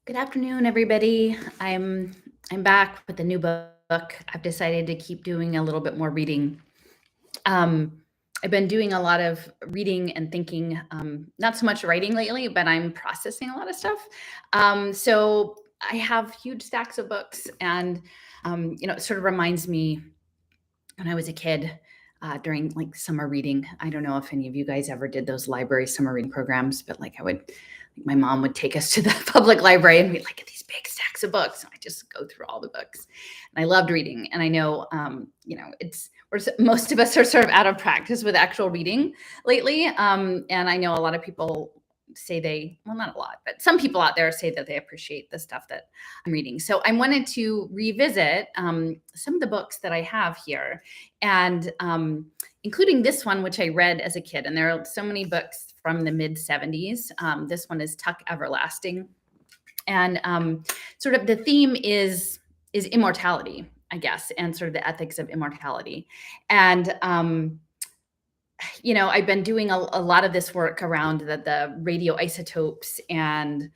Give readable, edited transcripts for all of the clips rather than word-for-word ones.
Good afternoon, everybody. I'm back with a new book. I've decided to keep doing a little bit more reading. Um, I've been doing a lot of reading and thinking, not so much writing lately, but I'm processing a lot of stuff. So I have huge stacks of books, and it sort of reminds me when I was a kid. During like summer reading, I don't know if any of you guys ever did those library summer reading programs, but my mom would take us to the public library and we'd like these big stacks of books. And I just go through all the books. And I loved reading. And I know, most of us are sort of out of practice with actual reading lately. And I know a lot of people say not a lot, but some people out there say that they appreciate the stuff that I'm reading. So I wanted to revisit some of the books that I have here, and including this one, which I read as a kid. And there are so many books from the mid 70s. This one is Tuck Everlasting. And sort of the theme is immortality, I guess, and sort of the ethics of immortality. And I've been doing a lot of this work around the radioisotopes and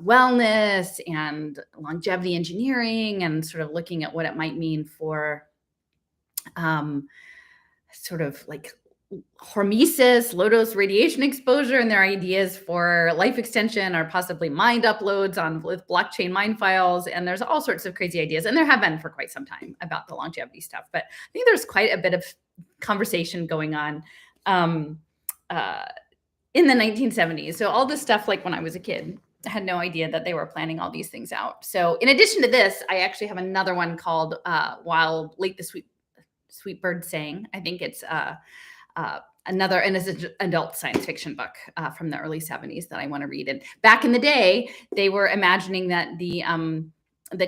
wellness and longevity engineering, and sort of looking at what it might mean for sort of like hormesis, low dose radiation exposure, and their ideas for life extension or possibly mind uploads with blockchain mind files. And there's all sorts of crazy ideas, and there have been for quite some time about the longevity stuff. But I think there's quite a bit of conversation going on in the 1970s. So all this stuff, like when I was a kid, I had no idea that they were planning all these things out. So in addition to this, I actually have another one called While Late the Sweet Bird Sang. I think it's another, and it's an adult science fiction book from the early 70s that I want to read. And back in the day, they were imagining that the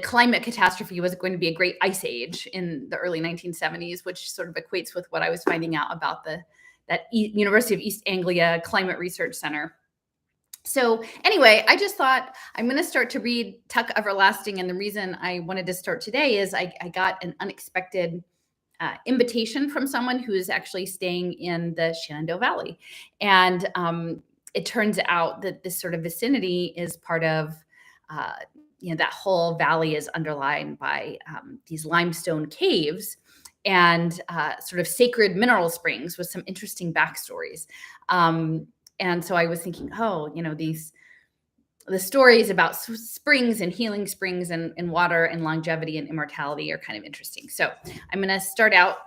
climate catastrophe was going to be a great ice age in the early 1970s, which sort of equates with what I was finding out about that University of East Anglia Climate Research Center. So anyway, I just thought I'm going to start to read Tuck Everlasting. And the reason I wanted to start today is I got an unexpected invitation from someone who is actually staying in the Shenandoah Valley. And it turns out that this sort of vicinity is part of, that whole valley is underlined by these limestone caves and sort of sacred mineral springs with some interesting backstories. And so I was thinking, the stories about springs and healing springs and water and longevity and immortality are kind of interesting. So I'm going to start out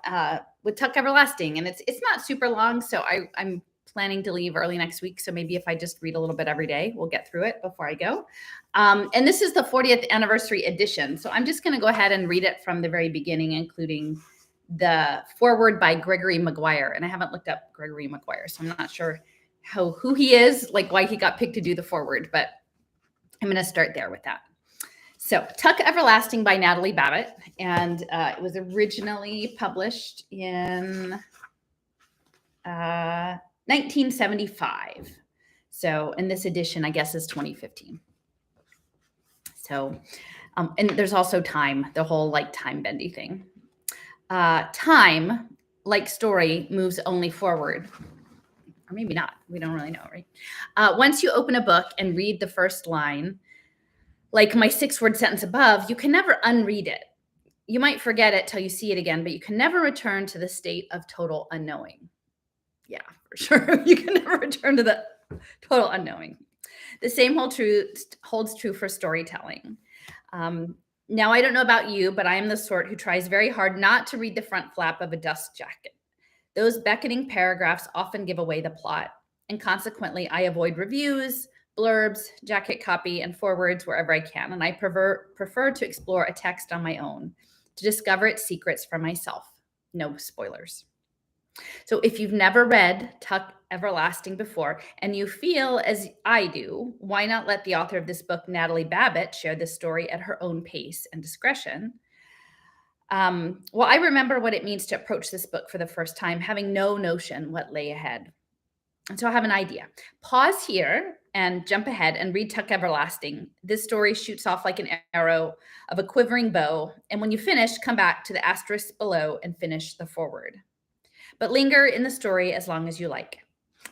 with Tuck Everlasting, and it's not super long. So I'm planning to leave early next week. So maybe if I just read a little bit every day, we'll get through it before I go. And this is the 40th anniversary edition. So I'm just going to go ahead and read it from the very beginning, including the foreword by Gregory Maguire. And I haven't looked up Gregory Maguire, so I'm not sure who he is, like why he got picked to do the foreword, but I'm going to start there with that. So Tuck Everlasting by Natalie Babbitt, and it was originally published in 1975. So, and this edition, I guess, is 2015. So, and there's also time, the whole like time bendy thing. Time, like story, moves only forward. Or maybe not. We don't really know, right? Once you open a book and read the first line, like my 6-word sentence above, you can never unread it. You might forget it till you see it again, but you can never return to the state of total unknowing. Yeah, for sure. You can never return to the total unknowing. The same holds true for storytelling. Now, I don't know about you, but I am the sort who tries very hard not to read the front flap of a dust jacket. Those beckoning paragraphs often give away the plot, and consequently, I avoid reviews, blurbs, jacket copy, and forewords wherever I can, and I prefer to explore a text on my own, to discover its secrets for myself. No spoilers. So if you've never read Tuck Everlasting before, and you feel as I do, why not let the author of this book, Natalie Babbitt, share this story at her own pace and discretion? Well, I remember what it means to approach this book for the first time, having no notion what lay ahead. And so I have an idea. Pause here and jump ahead and read Tuck Everlasting. This story shoots off like an arrow of a quivering bow. And when you finish, come back to the asterisk below and finish the foreword. But linger in the story as long as you like.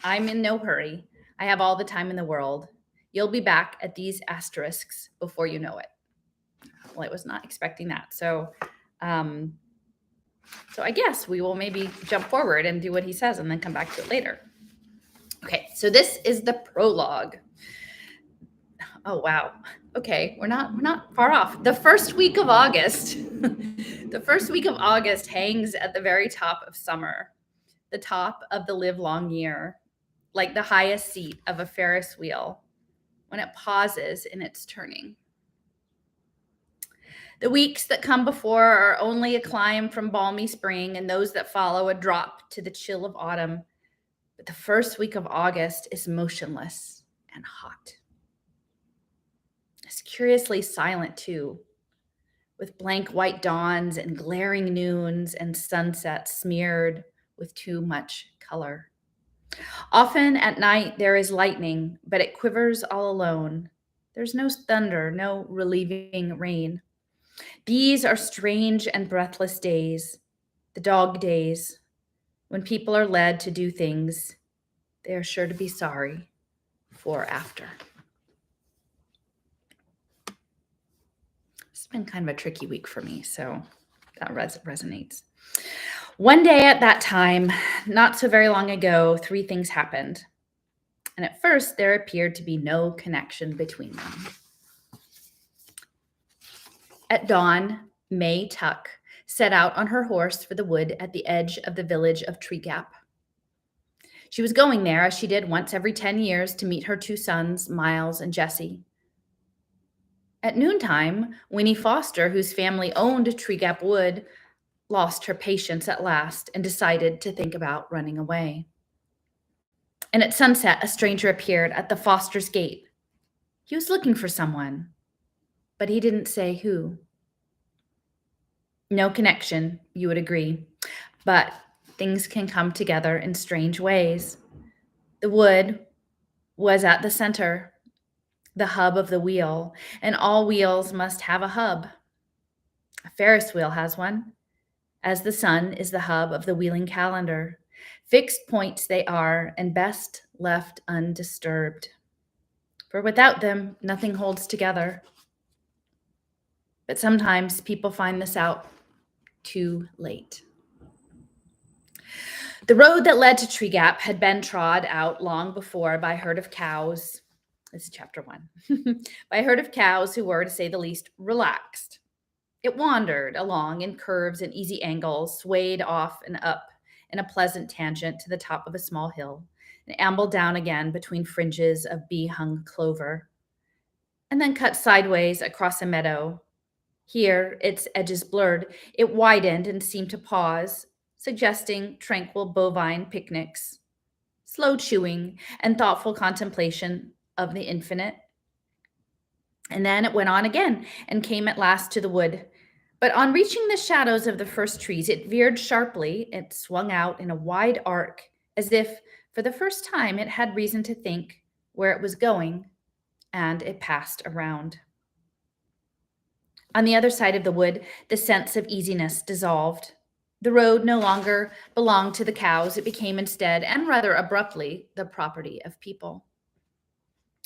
I'm in no hurry. I have all the time in the world. You'll be back at these asterisks before you know it. Well, I was not expecting that. So I guess we will maybe jump forward and do what he says and then come back to it later. Okay, so this is the prologue. Oh wow. Okay, we're not far off. The first week of August. The first week of August hangs at the very top of summer, the top of the livelong year, like the highest seat of a Ferris wheel when it pauses in its turning. The weeks that come before are only a climb from balmy spring, and those that follow a drop to the chill of autumn. But the first week of August is motionless and hot. It's curiously silent too, with blank white dawns and glaring noons and sunsets smeared with too much color. Often at night there is lightning, but it quivers all alone. There's no thunder, no relieving rain. These are strange and breathless days, the dog days, when people are led to do things they are sure to be sorry for after. It's been kind of a tricky week for me, so that resonates. One day at that time, not so very long ago, 3 things happened. And at first, there appeared to be no connection between them. At dawn, May Tuck set out on her horse for the wood at the edge of the village of Tree Gap. She was going there, as she did once every 10 years, to meet her 2 sons, Miles and Jesse. At noontime, Winnie Foster, whose family owned Tree Gap Wood, lost her patience at last and decided to think about running away. And at sunset, a stranger appeared at the Foster's gate. He was looking for someone, but he didn't say who. No connection, you would agree, but things can come together in strange ways. The wood was at the center, the hub of the wheel, and all wheels must have a hub. A Ferris wheel has one, as the sun is the hub of the wheeling calendar. Fixed points they are, and best left undisturbed. For without them, nothing holds together. But sometimes people find this out too late. The road that led to Tree Gap had been trod out long before by a herd of cows. This is chapter 1. By a herd of cows who were, to say the least, relaxed. It wandered along in curves and easy angles, swayed off and up in a pleasant tangent to the top of a small hill, and ambled down again between fringes of bee-hung clover, and then cut sideways across a meadow. Here, its edges blurred, it widened and seemed to pause, suggesting tranquil bovine picnics, slow chewing, and thoughtful contemplation of the infinite. And then it went on again and came at last to the wood. But on reaching the shadows of the first trees, it veered sharply. It swung out in a wide arc, as if, for the first time, it had reason to think where it was going, and it passed around. On the other side of the wood, the sense of easiness dissolved. The road no longer belonged to the cows. It became instead, and rather abruptly, the property of people.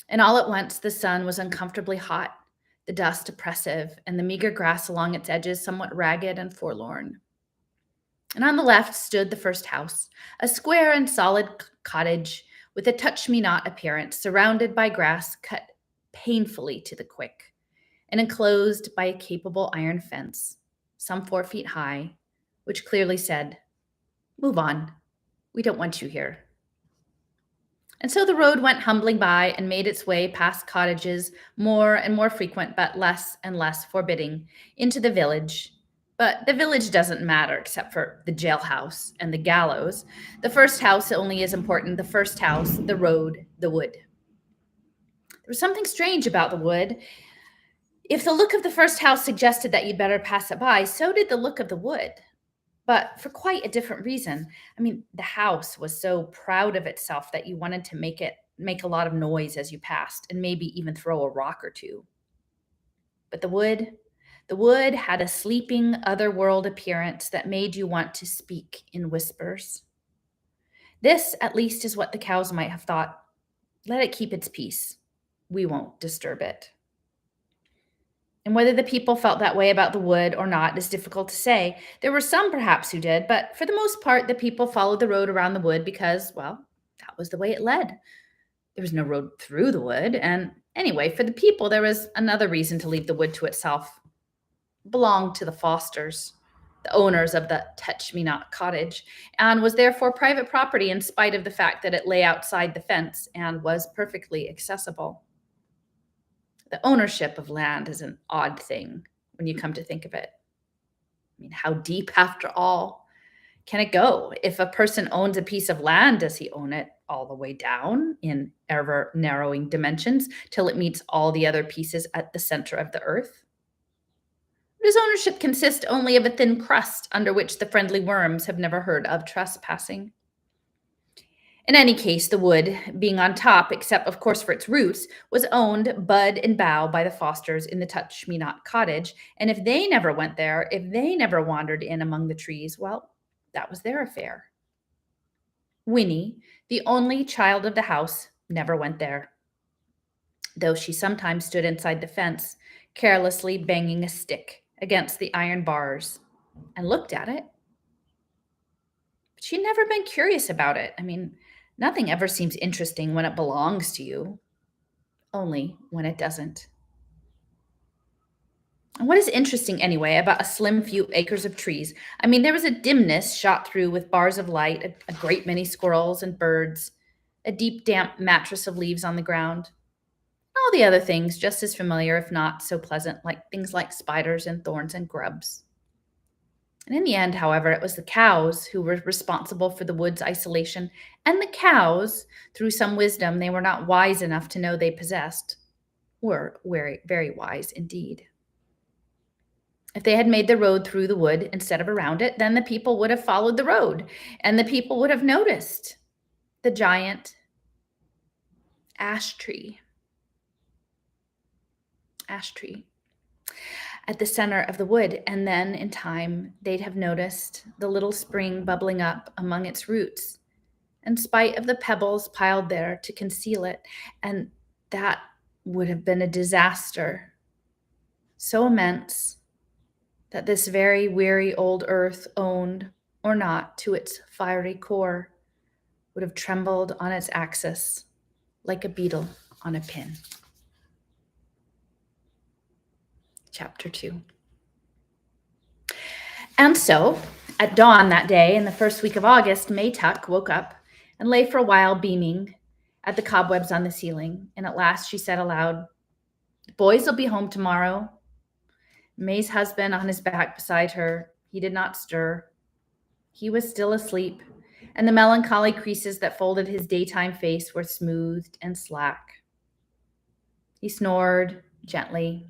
And all at once, the sun was uncomfortably hot, the dust oppressive, and the meager grass along its edges somewhat ragged and forlorn. And on the left stood the first house, a square and solid cottage with a touch-me-not appearance, surrounded by grass cut painfully to the quick, and enclosed by a capable iron fence, some 4 feet high, which clearly said, "Move on. We don't want you here." And so the road went humbling by and made its way past cottages, more and more frequent, but less and less forbidding, into the village. But the village doesn't matter except for the jailhouse and the gallows. The first house only is important. The first house, the road, the wood. There was something strange about the wood. If the look of the first house suggested that you'd better pass it by, so did the look of the wood. But for quite a different reason. I mean, the house was so proud of itself that you wanted to make a lot of noise as you passed, and maybe even throw a rock or 2. But the wood had a sleeping, otherworld appearance that made you want to speak in whispers. This, at least, is what the cows might have thought. Let it keep its peace. We won't disturb it. And whether the people felt that way about the wood or not is difficult to say. There were some perhaps who did, but for the most part, the people followed the road around the wood because, well, that was the way it led. There was no road through the wood. And anyway, for the people, there was another reason to leave the wood to itself. It belonged to the Fosters, the owners of the Touch-Me-Not cottage, and was therefore private property in spite of the fact that it lay outside the fence and was perfectly accessible. The ownership of land is an odd thing when you come to think of it. I mean, how deep, after all, can it go? If a person owns a piece of land, does he own it all the way down in ever narrowing dimensions till it meets all the other pieces at the center of the earth? Does ownership consist only of a thin crust under which the friendly worms have never heard of trespassing? In any case, the wood, being on top, except of course for its roots, was owned bud and bough by the Fosters in the Touch-Me-Not cottage, and if they never went there, if they never wandered in among the trees, well, that was their affair. Winnie, the only child of the house, never went there, though she sometimes stood inside the fence, carelessly banging a stick against the iron bars, and looked at it. But she'd never been curious about it. I mean, nothing ever seems interesting when it belongs to you, only when it doesn't. And what is interesting, anyway, about a slim few acres of trees? I mean, there was a dimness shot through with bars of light, a great many squirrels and birds, a deep, damp mattress of leaves on the ground. All the other things just as familiar, if not so pleasant, like things like spiders and thorns and grubs. And in the end, however, it was the cows who were responsible for the wood's isolation, and the cows, through some wisdom they were not wise enough to know they possessed, were very, very wise indeed. If they had made the road through the wood instead of around it, then the people would have followed the road, and the people would have noticed the giant ash tree at the center of the wood, and then in time they'd have noticed the little spring bubbling up among its roots, in spite of the pebbles piled there to conceal it, and that would have been a disaster so immense that this very weary old earth, owned or not to its fiery core, would have trembled on its axis like a beetle on a pin. Chapter 2. And so, at dawn that day in the first week of August, May Tuck woke up and lay for a while beaming at the cobwebs on the ceiling, and at last she said aloud, "The boys will be home tomorrow." May's husband on his back beside her, he did not stir. He was still asleep, and the melancholy creases that folded his daytime face were smoothed and slack. He snored gently,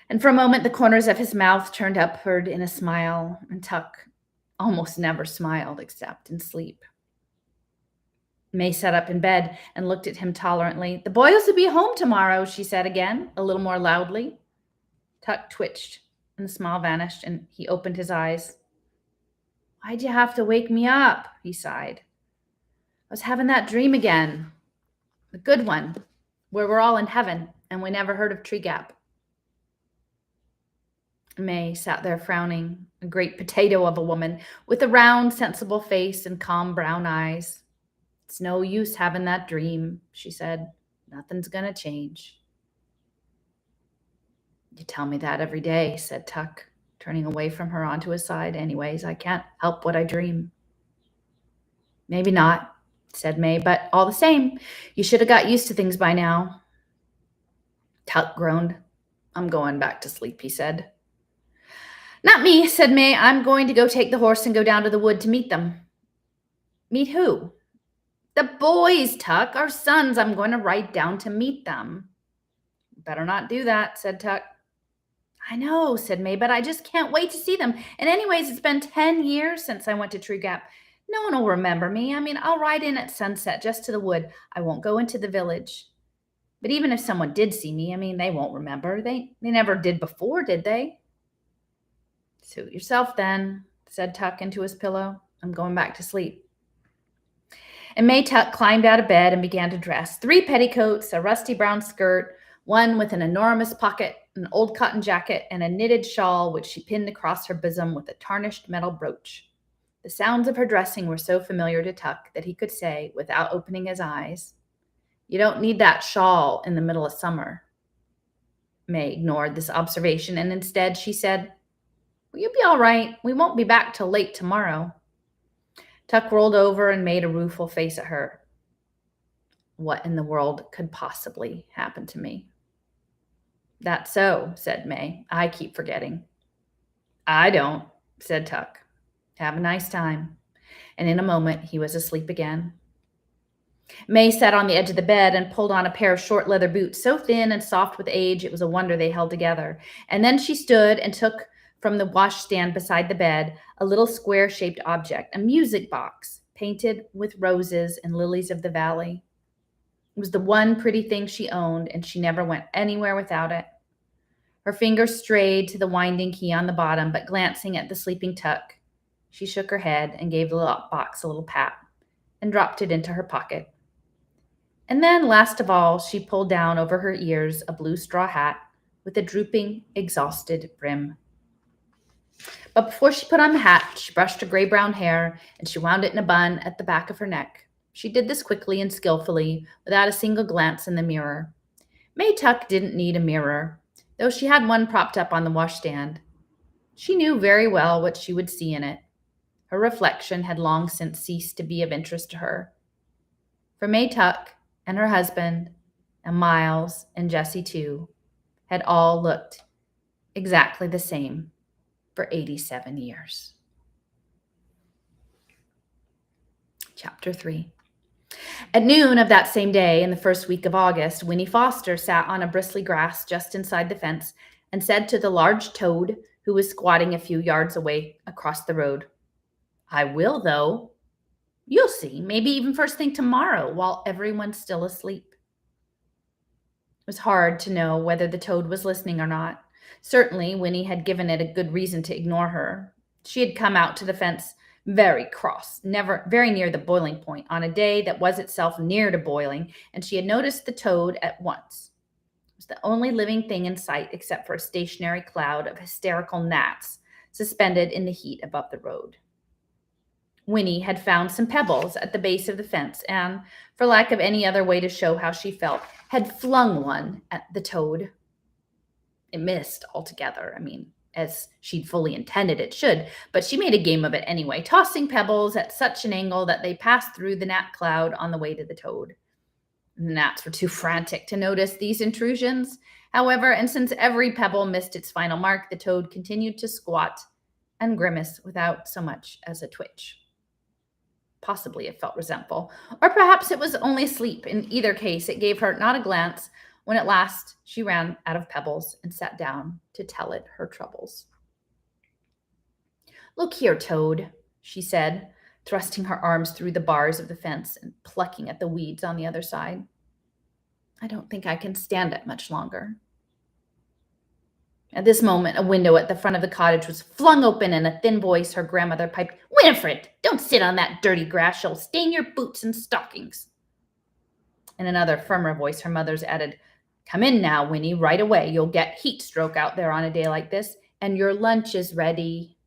and for a moment the corners of his mouth turned upward in a smile, and Tuck almost never smiled except in sleep. May sat up in bed and looked at him tolerantly. "The boys will be home tomorrow," she said again, a little more loudly. Tuck twitched, and the smile vanished, and he opened his eyes. "Why'd you have to wake me up?" he sighed. "I was having that dream again. The good one, where we're all in heaven, and we never heard of Tree Gap." May sat there frowning, a great potato of a woman, with a round, sensible face and calm brown eyes. "It's no use having that dream," she said. "Nothing's gonna change." "You tell me that every day," said Tuck, turning away from her onto his side. "Anyways, I can't help what I dream." "Maybe not," said May, "but all the same, you should have got used to things by now." Tuck groaned. "I'm going back to sleep," he said. "Not me," said May. "I'm going to go take the horse and go down to the wood to meet them." "Meet who?" "The boys, Tuck, our sons. I'm going to ride down to meet them." "Better not do that," said Tuck. "I know," said May, "but I just can't wait to see them. And anyways, it's been 10 years since I went to Tree Gap. No one will remember me. I mean, I'll ride in at sunset just to the wood. I won't go into the village. But even if someone did see me, I mean, they won't remember. They never did before, did they?" "Suit yourself then," said Tuck into his pillow. "I'm going back to sleep." And May Tuck climbed out of bed and began to dress. 3 petticoats, a rusty brown skirt, one with an enormous pocket, an old cotton jacket, and a knitted shawl which she pinned across her bosom with a tarnished metal brooch. The sounds of her dressing were so familiar to Tuck that he could say, without opening his eyes, "You don't need that shawl in the middle of summer." May ignored this observation, and instead she said, "Will you be all right? We won't be back till late tomorrow." Tuck rolled over and made a rueful face at her. What in the world could possibly happen to me? "That's so," said May. "I keep forgetting." "I don't," said Tuck. "Have a nice time." And in a moment, he was asleep again. May sat on the edge of the bed and pulled on a pair of short leather boots, so thin and soft with age, it was a wonder they held together. And then she stood and took from the washstand beside the bed a little square-shaped object, a music box, painted with roses and lilies of the valley. It was the one pretty thing she owned, and she never went anywhere without it. Her fingers strayed to the winding key on the bottom, but glancing at the sleeping Tuck, she shook her head and gave the box a little pat and dropped it into her pocket. And then, last of all, she pulled down over her ears a blue straw hat with a drooping, exhausted brim. But before she put on the hat, she brushed her gray-brown hair and she wound it in a bun at the back of her neck. She did this quickly and skillfully, without a single glance in the mirror. May Tuck didn't need a mirror, though she had one propped up on the washstand. She knew very well what she would see in it. Her reflection had long since ceased to be of interest to her. For May Tuck and her husband, and Miles and Jessie too, had all looked exactly the same for 87 years. Chapter 3. At noon of that same day, in the first week of August, Winnie Foster sat on a bristly grass just inside the fence and said to the large toad, who was squatting a few yards away across the road, "I will, though. You'll see, maybe even first thing tomorrow while everyone's still asleep." It was hard to know whether the toad was listening or not. Certainly, Winnie had given it a good reason to ignore her. She had come out to the fence very cross, very near the boiling point, on a day that was itself near to boiling, and she had noticed the toad at once. It was the only living thing in sight except for a stationary cloud of hysterical gnats suspended in the heat above the road. Winnie had found some pebbles at the base of the fence and, for lack of any other way to show how she felt, had flung one at the toad. It missed altogether, as she'd fully intended it should, but she made a game of it anyway, tossing pebbles at such an angle that they passed through the gnat cloud on the way to the toad. The gnats were too frantic to notice these intrusions, however, and since every pebble missed its final mark, the toad continued to squat and grimace without so much as a twitch. Possibly it felt resentful, or perhaps it was only asleep. In either case, it gave her not a glance when at last she ran out of pebbles and sat down to tell it her troubles. "Look here, Toad," she said, thrusting her arms through the bars of the fence and plucking at the weeds on the other side. "I don't think I can stand it much longer." At this moment, a window at the front of the cottage was flung open, and a thin voice, her grandmother, piped, "Winifred, don't sit on that dirty grass. You'll stain your boots and stockings." In another, firmer voice, her mother's added, "Come in now, Winnie, right away. You'll get heat stroke out there on a day like this, and your lunch is ready."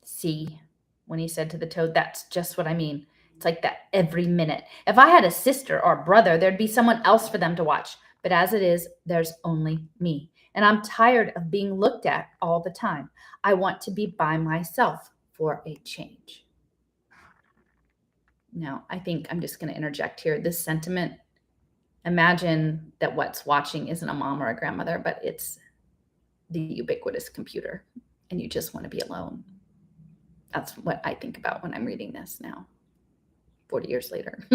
"See," Winnie said to the toad, "that's just what I mean. It's like that every minute. If I had a sister or a brother, there'd be someone else for them to watch. But as it is, there's only me. And I'm tired of being looked at all the time. I want to be by myself for a change." Now, I think I'm just going to interject here. This sentiment, imagine that what's watching isn't a mom or a grandmother, but it's the ubiquitous computer, and you just want to be alone. That's what I think about when I'm reading this now, 40 years later.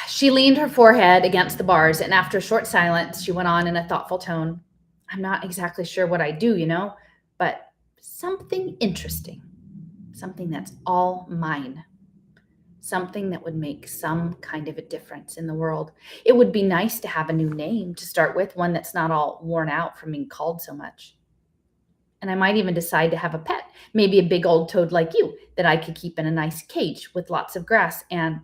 She leaned her forehead against the bars, and after a short silence, she went on in a thoughtful tone. "I'm not exactly sure what I do, but something interesting, something that's all mine, something that would make some kind of a difference in the world. It would be nice to have a new name to start with, one that's not all worn out from being called so much." And I might even decide to have a pet, maybe a big old toad like you that I could keep in a nice cage with lots of grass. And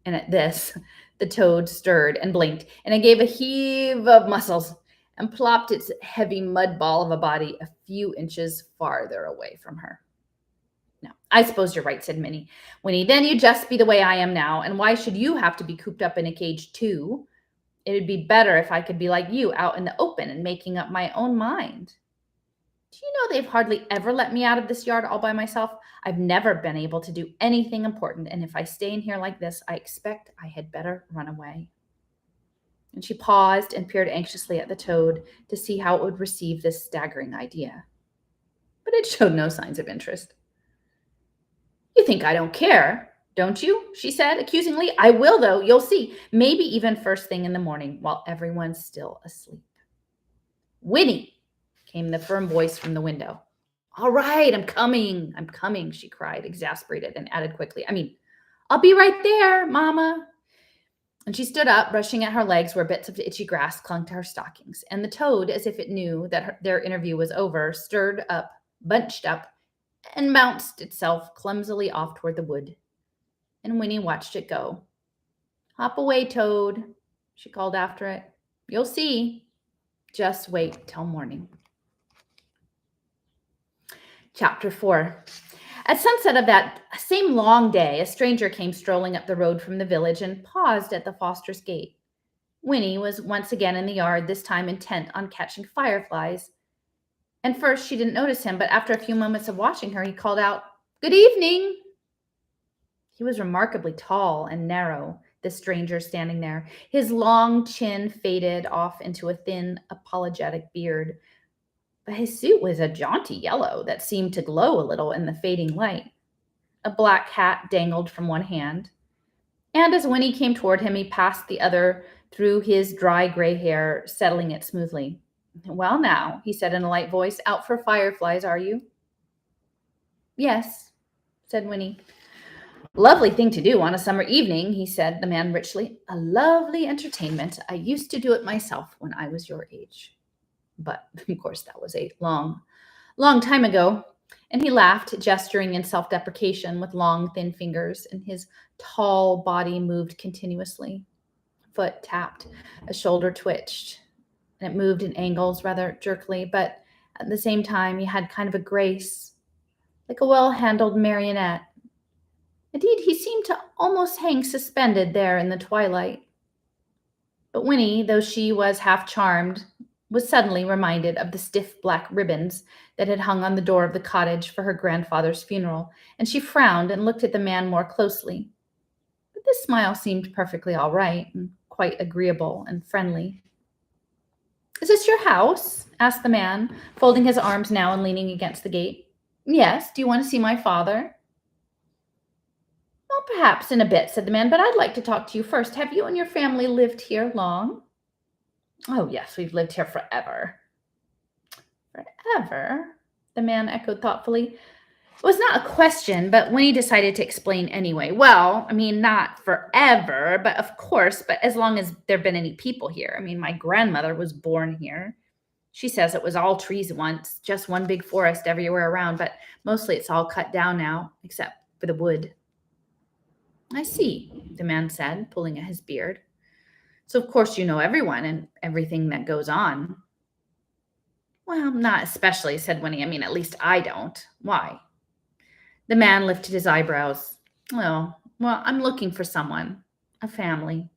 at this, the toad stirred and blinked, and it gave a heave of muscles and plopped its heavy mud ball of a body a few inches farther away from her. No, I suppose you're right, said Winnie. Then you'd just be the way I am now, and why should you have to be cooped up in a cage too? It'd be better if I could be like you, out in the open and making up my own mind. Do you know they've hardly ever let me out of this yard all by myself? I've never been able to do anything important, and if I stay in here like this, I expect I had better run away. And she paused and peered anxiously at the toad to see how it would receive this staggering idea. But it showed no signs of interest. You think I don't care, don't you? She said accusingly. I will, though. You'll see. Maybe even first thing in the morning while everyone's still asleep. Winnie, came the firm voice from the window. All right, I'm coming, she cried, exasperated, and added quickly, I'll be right there, Mama. And she stood up, brushing at her legs where bits of itchy grass clung to her stockings. And the toad, as if it knew that their interview was over, stirred up, bunched up, and bounced itself clumsily off toward the wood. And Winnie watched it go. Hop away, Toad, she called after it. You'll see. Just wait till morning. Chapter 4. At sunset of that same long day, a stranger came strolling up the road from the village and paused at the Fosters' gate. Winnie was once again in the yard, this time intent on catching fireflies. And first she didn't notice him, but after a few moments of watching her, he called out, Good evening. He was remarkably tall and narrow, the stranger standing there. His long chin faded off into a thin, apologetic beard. But his suit was a jaunty yellow that seemed to glow a little in the fading light. A black hat dangled from one hand, and as Winnie came toward him, he passed the other through his dry gray hair, settling it smoothly. Well now, he said in a light voice, out for fireflies, are you? Yes, said Winnie. Lovely thing to do on a summer evening, he said, the man richly. A lovely entertainment. I used to do it myself when I was your age. But, of course, that was a long time ago. And he laughed, gesturing in self-deprecation with long, thin fingers, and his tall body moved continuously. A foot tapped, a shoulder twitched, and it moved in angles rather jerkily, but at the same time, he had kind of a grace, like a well-handled marionette. Indeed, he seemed to almost hang suspended there in the twilight. But Winnie, though she was half charmed, was suddenly reminded of the stiff black ribbons that had hung on the door of the cottage for her grandfather's funeral, and she frowned and looked at the man more closely. But this smile seemed perfectly all right and quite agreeable and friendly. Is this your house? Asked the man, folding his arms now and leaning against the gate. Yes. Do you want to see my father? Well, perhaps in a bit, said the man, but I'd like to talk to you first. Have you and your family lived here long? Oh, yes, we've lived here forever. Forever? The man echoed thoughtfully. It was not a question, but Winnie decided to explain anyway. Well, not forever, but of course, but as long as there have been any people here. My grandmother was born here. She says it was all trees once, just one big forest everywhere around, but mostly it's all cut down now, except for the wood. I see, the man said, pulling at his beard. So, of course, you know everyone and everything that goes on. Well, not especially, said Winnie. At least I don't. Why? The man lifted his eyebrows. Oh, well, I'm looking for someone. A family.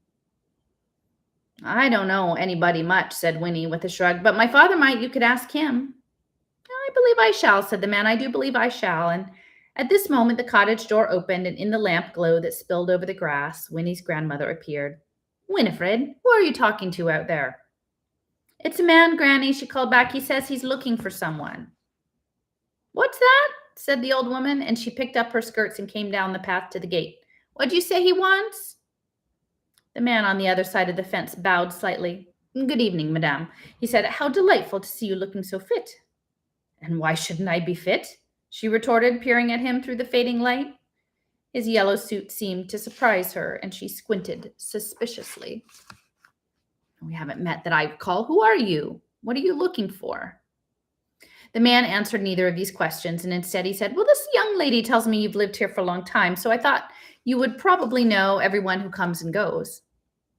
I don't know anybody much, said Winnie with a shrug, but my father might. You could ask him. I believe I shall, said the man. I do believe I shall. And at this moment, the cottage door opened, and in the lamp glow that spilled over the grass, Winnie's grandmother appeared. Winifred, who are you talking to out there? It's a man, Granny, she called back. He says he's looking for someone. What's that? Said the old woman, and she picked up her skirts and came down the path to the gate. What'd you say he wants? The man on the other side of the fence bowed slightly. Good evening, madame. He said, how delightful to see you looking so fit. And why shouldn't I be fit? She retorted, peering at him through the fading light. His yellow suit seemed to surprise her, and she squinted suspiciously. We haven't met that I recall. Who are you? What are you looking for? The man answered neither of these questions, and instead he said, "Well, this young lady tells me you've lived here for a long time, so I thought you would probably know everyone who comes and goes."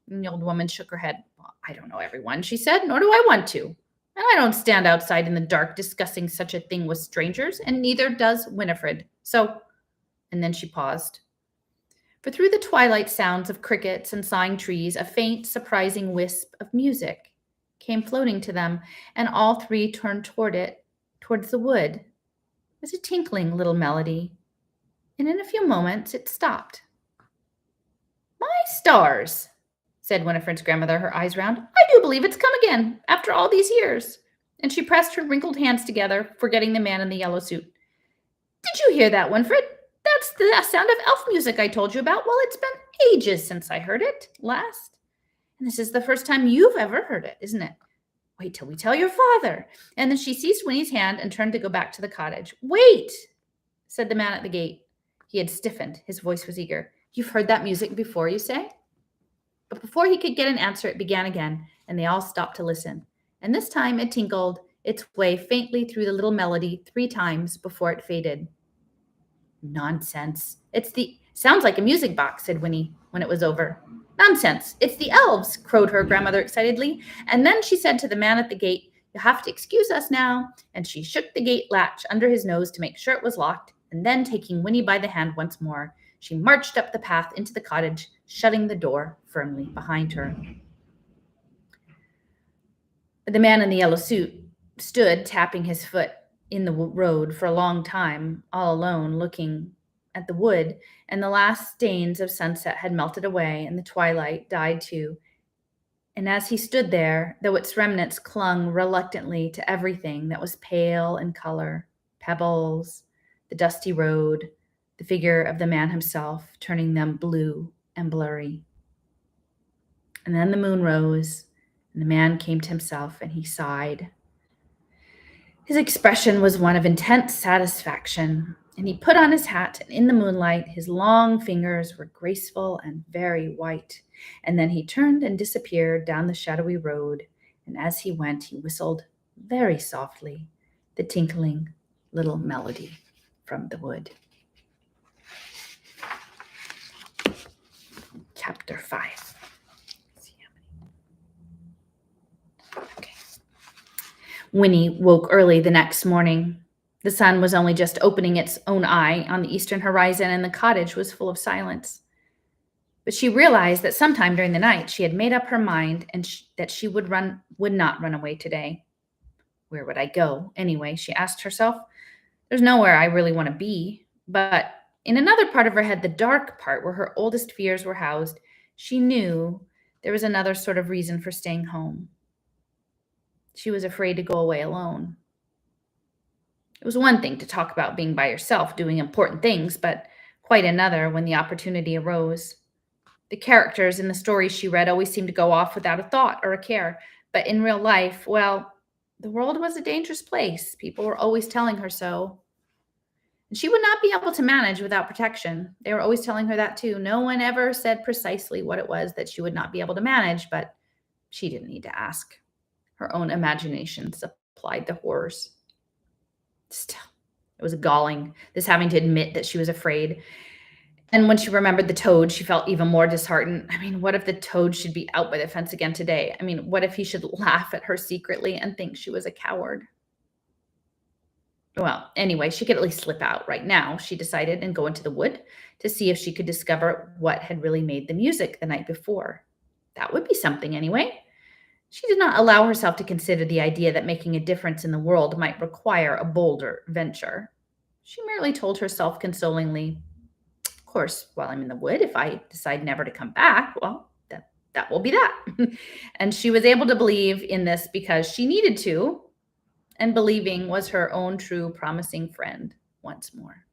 And the old woman shook her head. "Well, I don't know everyone," she said, "nor do I want to. And I don't stand outside in the dark discussing such a thing with strangers, and neither does Winifred. So," and then she paused. For through the twilight sounds of crickets and sighing trees, a faint, surprising wisp of music came floating to them, and all three turned towards the wood. It was a tinkling little melody, and in a few moments it stopped. "My stars," said Winifred's grandmother, her eyes round. "I do believe it's come again, after all these years." And she pressed her wrinkled hands together, forgetting the man in the yellow suit. "Did you hear that, Winifred? That's the sound of elf music I told you about. Well, it's been ages since I heard it last. And this is the first time you've ever heard it, isn't it? Wait till we tell your father." And then she seized Winnie's hand and turned to go back to the cottage. "Wait," said the man at the gate. He had stiffened. His voice was eager. "You've heard that music before, you say?" But before he could get an answer, it began again, and they all stopped to listen. And this time it tinkled its way faintly through the little melody 3 times before it faded. "Nonsense. Sounds like a music box," said Winnie when it was over. "Nonsense. It's the elves," crowed her grandmother excitedly. And then she said to the man at the gate, "You'll have to excuse us now." And she shook the gate latch under his nose to make sure it was locked. And then, taking Winnie by the hand once more, she marched up the path into the cottage, shutting the door firmly behind her. The man in the yellow suit stood tapping his foot in the road for a long time, all alone, looking at the wood, and the last stains of sunset had melted away, and the twilight died too. And as he stood there, though its remnants clung reluctantly to everything that was pale in color, pebbles, the dusty road, the figure of the man himself, turning them blue and blurry. And then the moon rose, and the man came to himself, and he sighed. His expression was one of intense satisfaction, and he put on his hat, and in the moonlight his long fingers were graceful and very white. And then he turned and disappeared down the shadowy road, and as he went he whistled very softly the tinkling little melody from the wood. Chapter 5. Okay. Winnie woke early the next morning. The sun was only just opening its own eye on the eastern horizon, and the cottage was full of silence. But she realized that sometime during the night she had made up her mind and that she would not run away today. Where would I go anyway, she asked herself. There's nowhere I really want to be. But in another part of her head, the dark part where her oldest fears were housed, she knew there was another sort of reason for staying home. She was afraid to go away alone. It was one thing to talk about being by yourself, doing important things, but quite another when the opportunity arose. The characters in the stories she read always seemed to go off without a thought or a care. But in real life, well, the world was a dangerous place. People were always telling her so. And she would not be able to manage without protection. They were always telling her that too. No one ever said precisely what it was that she would not be able to manage, but she didn't need to ask. Her own imagination supplied the horrors. Still, it was galling, this having to admit that she was afraid. And when she remembered the toad, she felt even more disheartened. I mean, what if the toad should be out by the fence again today? I mean, what if he should laugh at her secretly and think she was a coward? Well, anyway, she could at least slip out right now, she decided, and go into the wood to see if she could discover what had really made the music the night before. That would be something anyway. She did not allow herself to consider the idea that making a difference in the world might require a bolder venture. She merely told herself consolingly, "Of course, while I'm in the wood, if I decide never to come back, well, that will be that." And she was able to believe in this because she needed to, and believing was her own true promising friend once more.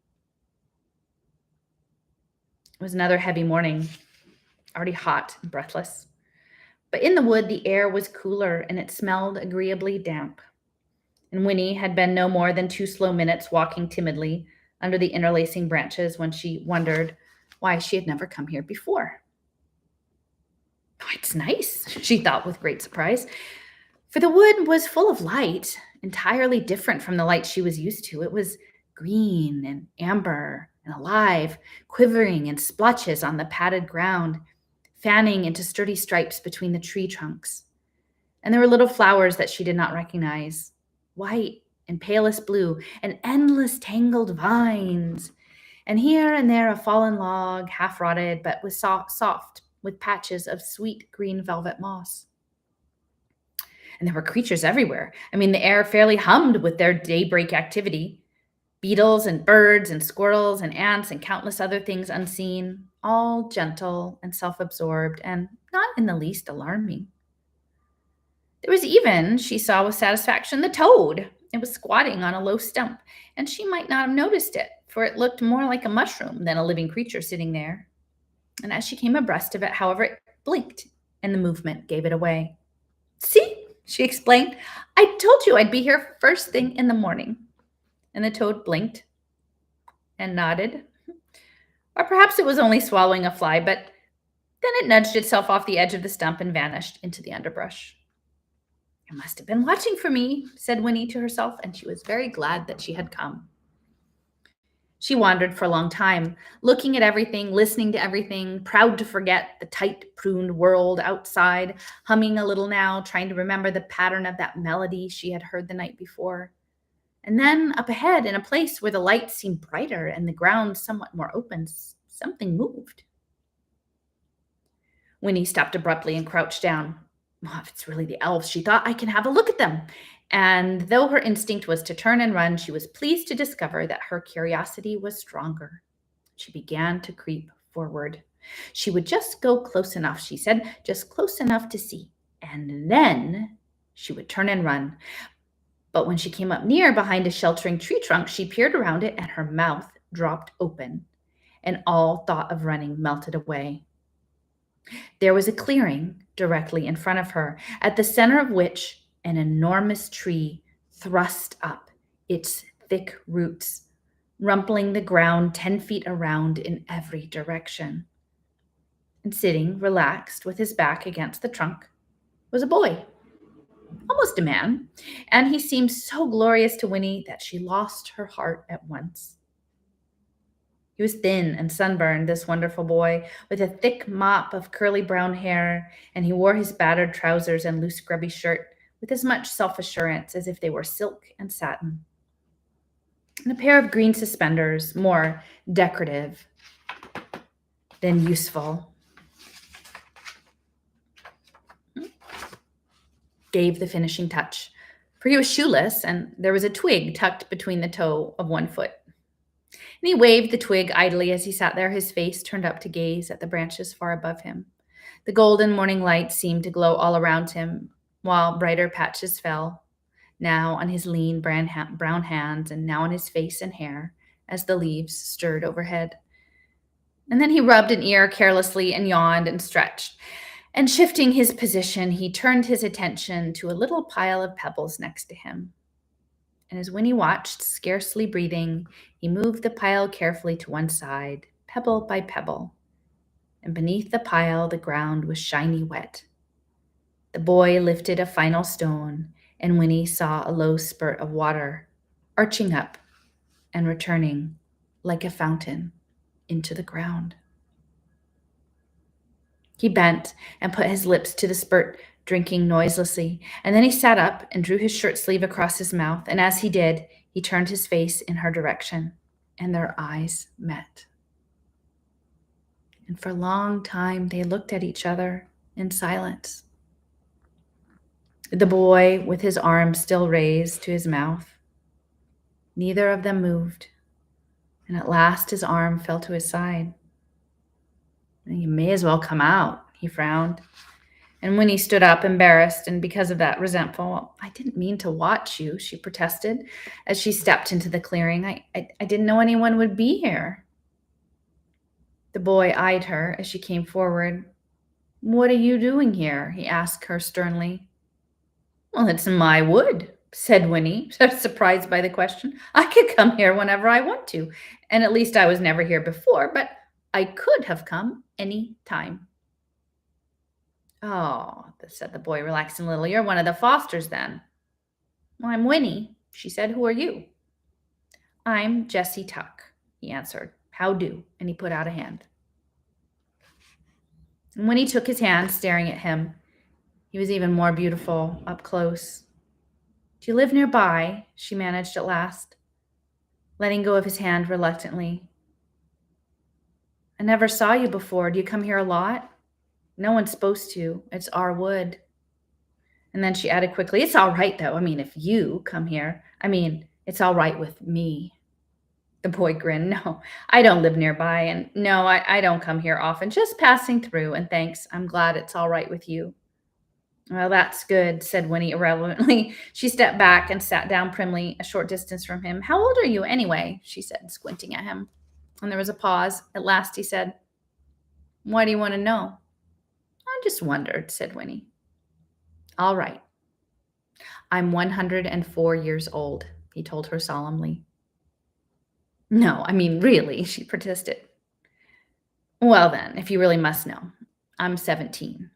It was another heavy morning, already hot and breathless. But in the wood, the air was cooler and it smelled agreeably damp. And Winnie had been no more than 2 slow minutes walking timidly under the interlacing branches when she wondered why she had never come here before. "Oh, it's nice," she thought with great surprise, for the wood was full of light, entirely different from the light she was used to. It was green and amber and alive, quivering in splotches on the padded ground, fanning into sturdy stripes between the tree trunks. And there were little flowers that she did not recognize, white and palest blue, and endless tangled vines. And here and there a fallen log, half rotted, but was soft with patches of sweet green velvet moss. And there were creatures everywhere. I mean, the air fairly hummed with their daybreak activity. Beetles and birds and squirrels and ants and countless other things unseen, all gentle and self-absorbed and not in the least alarming. There was even, she saw with satisfaction, the toad. It was squatting on a low stump, and she might not have noticed it, for it looked more like a mushroom than a living creature sitting there. And as she came abreast of it, however, it blinked, and the movement gave it away. "See," she explained, "I told you I'd be here first thing in the morning." And the toad blinked and nodded. Or perhaps it was only swallowing a fly, but then it nudged itself off the edge of the stump and vanished into the underbrush. "It must have been watching for me," said Winnie to herself, and she was very glad that she had come. She wandered for a long time, looking at everything, listening to everything, proud to forget the tight, pruned world outside, humming a little now, trying to remember the pattern of that melody she had heard the night before. And then up ahead, in a place where the light seemed brighter and the ground somewhat more open, something moved. Winnie stopped abruptly and crouched down. "Well, if it's really the elves," she thought, "I can have a look at them." And though her instinct was to turn and run, she was pleased to discover that her curiosity was stronger. She began to creep forward. She would just go close enough, she said, just close enough to see. And then she would turn and run. But when she came up near behind a sheltering tree trunk, she peered around it and her mouth dropped open, and all thought of running melted away. There was a clearing directly in front of her, at the center of which an enormous tree thrust up its thick roots, rumpling the ground 10 feet around in every direction. And sitting, relaxed, with his back against the trunk, was a boy, almost a man, and he seemed so glorious to Winnie that she lost her heart at once. He was thin and sunburned, this wonderful boy, with a thick mop of curly brown hair, and he wore his battered trousers and loose grubby shirt with as much self-assurance as if they were silk and satin. And a pair of green suspenders, more decorative than useful, gave the finishing touch, for he was shoeless, and there was a twig tucked between the toe of one foot. And he waved the twig idly as he sat there, his face turned up to gaze at the branches far above him. The golden morning light seemed to glow all around him, while brighter patches fell, now on his lean brown hands and now on his face and hair, as the leaves stirred overhead. And then he rubbed an ear carelessly and yawned and stretched. And shifting his position, he turned his attention to a little pile of pebbles next to him. And as Winnie watched, scarcely breathing, he moved the pile carefully to one side, pebble by pebble. And beneath the pile, the ground was shiny wet. The boy lifted a final stone, and Winnie saw a low spurt of water, arching up and returning, like a fountain, into the ground. He bent and put his lips to the spurt, drinking noiselessly, and then he sat up and drew his shirt sleeve across his mouth, and as he did, he turned his face in her direction, and their eyes met. And for a long time, they looked at each other in silence. The boy, with his arm still raised to his mouth, neither of them moved, and at last his arm fell to his side. "You may as well come out," he frowned. And Winnie stood up, embarrassed, and because of that, resentful. "I didn't mean to watch you," she protested as she stepped into the clearing. I didn't know anyone would be here." The boy eyed her as she came forward. "What are you doing here?" he asked her sternly. "Well, it's my wood," said Winnie, surprised by the question. "I could come here whenever I want to, and at least I was never here before, but I could have come any time." "Oh," said the boy, relaxing a little, "you're one of the Fosters then." Well, I'm Winnie, she said. Who are you? I'm Jessie Tuck, he answered. How do? And he put out a hand. And Winnie took his hand, staring at him. He was even more beautiful up close. Do you live nearby? She managed at last, letting go of his hand reluctantly. I never saw you before. Do you come here a lot? No one's supposed to. It's our wood. And then she added quickly, it's all right, though. I mean, if you come here, it's all right with me. The boy grinned. No, I don't live nearby. And no, I don't come here often, just passing through. And thanks. I'm glad it's all right with you. Well, that's good, said Winnie irrelevantly. She stepped back and sat down primly a short distance from him. How old are you anyway? She said, squinting at him. And there was a pause. At last he said, why do you want to know? I just wondered, said Winnie. All right. I'm 104 years old, he told her solemnly. No, really, she protested. Well, then, if you really must know, I'm 17.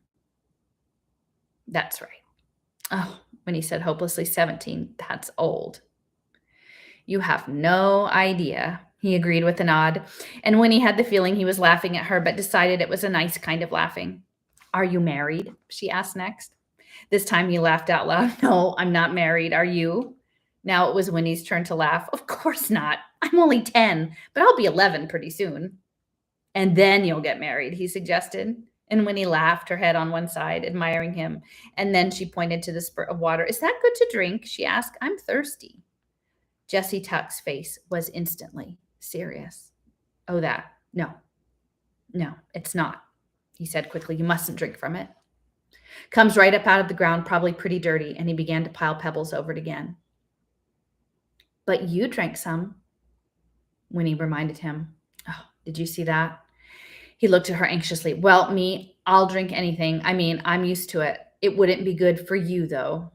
That's right. Oh, when he said hopelessly, 17, that's old. You have no idea, he agreed with a nod. And Winnie had the feeling he was laughing at her, but decided it was a nice kind of laughing. Are you married? She asked next. This time he laughed out loud. No, I'm not married. Are you? Now it was Winnie's turn to laugh. Of course not. I'm only 10, but I'll be 11 pretty soon. And then you'll get married, he suggested. And Winnie laughed, her head on one side, admiring him. And then she pointed to the spurt of water. Is that good to drink? She asked. I'm thirsty. Jessie Tuck's face was instantly serious. Oh, that. No, it's not, he said quickly. You mustn't drink from it. Comes right up out of the ground, probably pretty dirty, and he began to pile pebbles over it again. But you drank some, Winnie reminded him. Oh, did you see that? He looked at her anxiously. Well, me, I'll drink anything. I'm used to it. It wouldn't be good for you, though.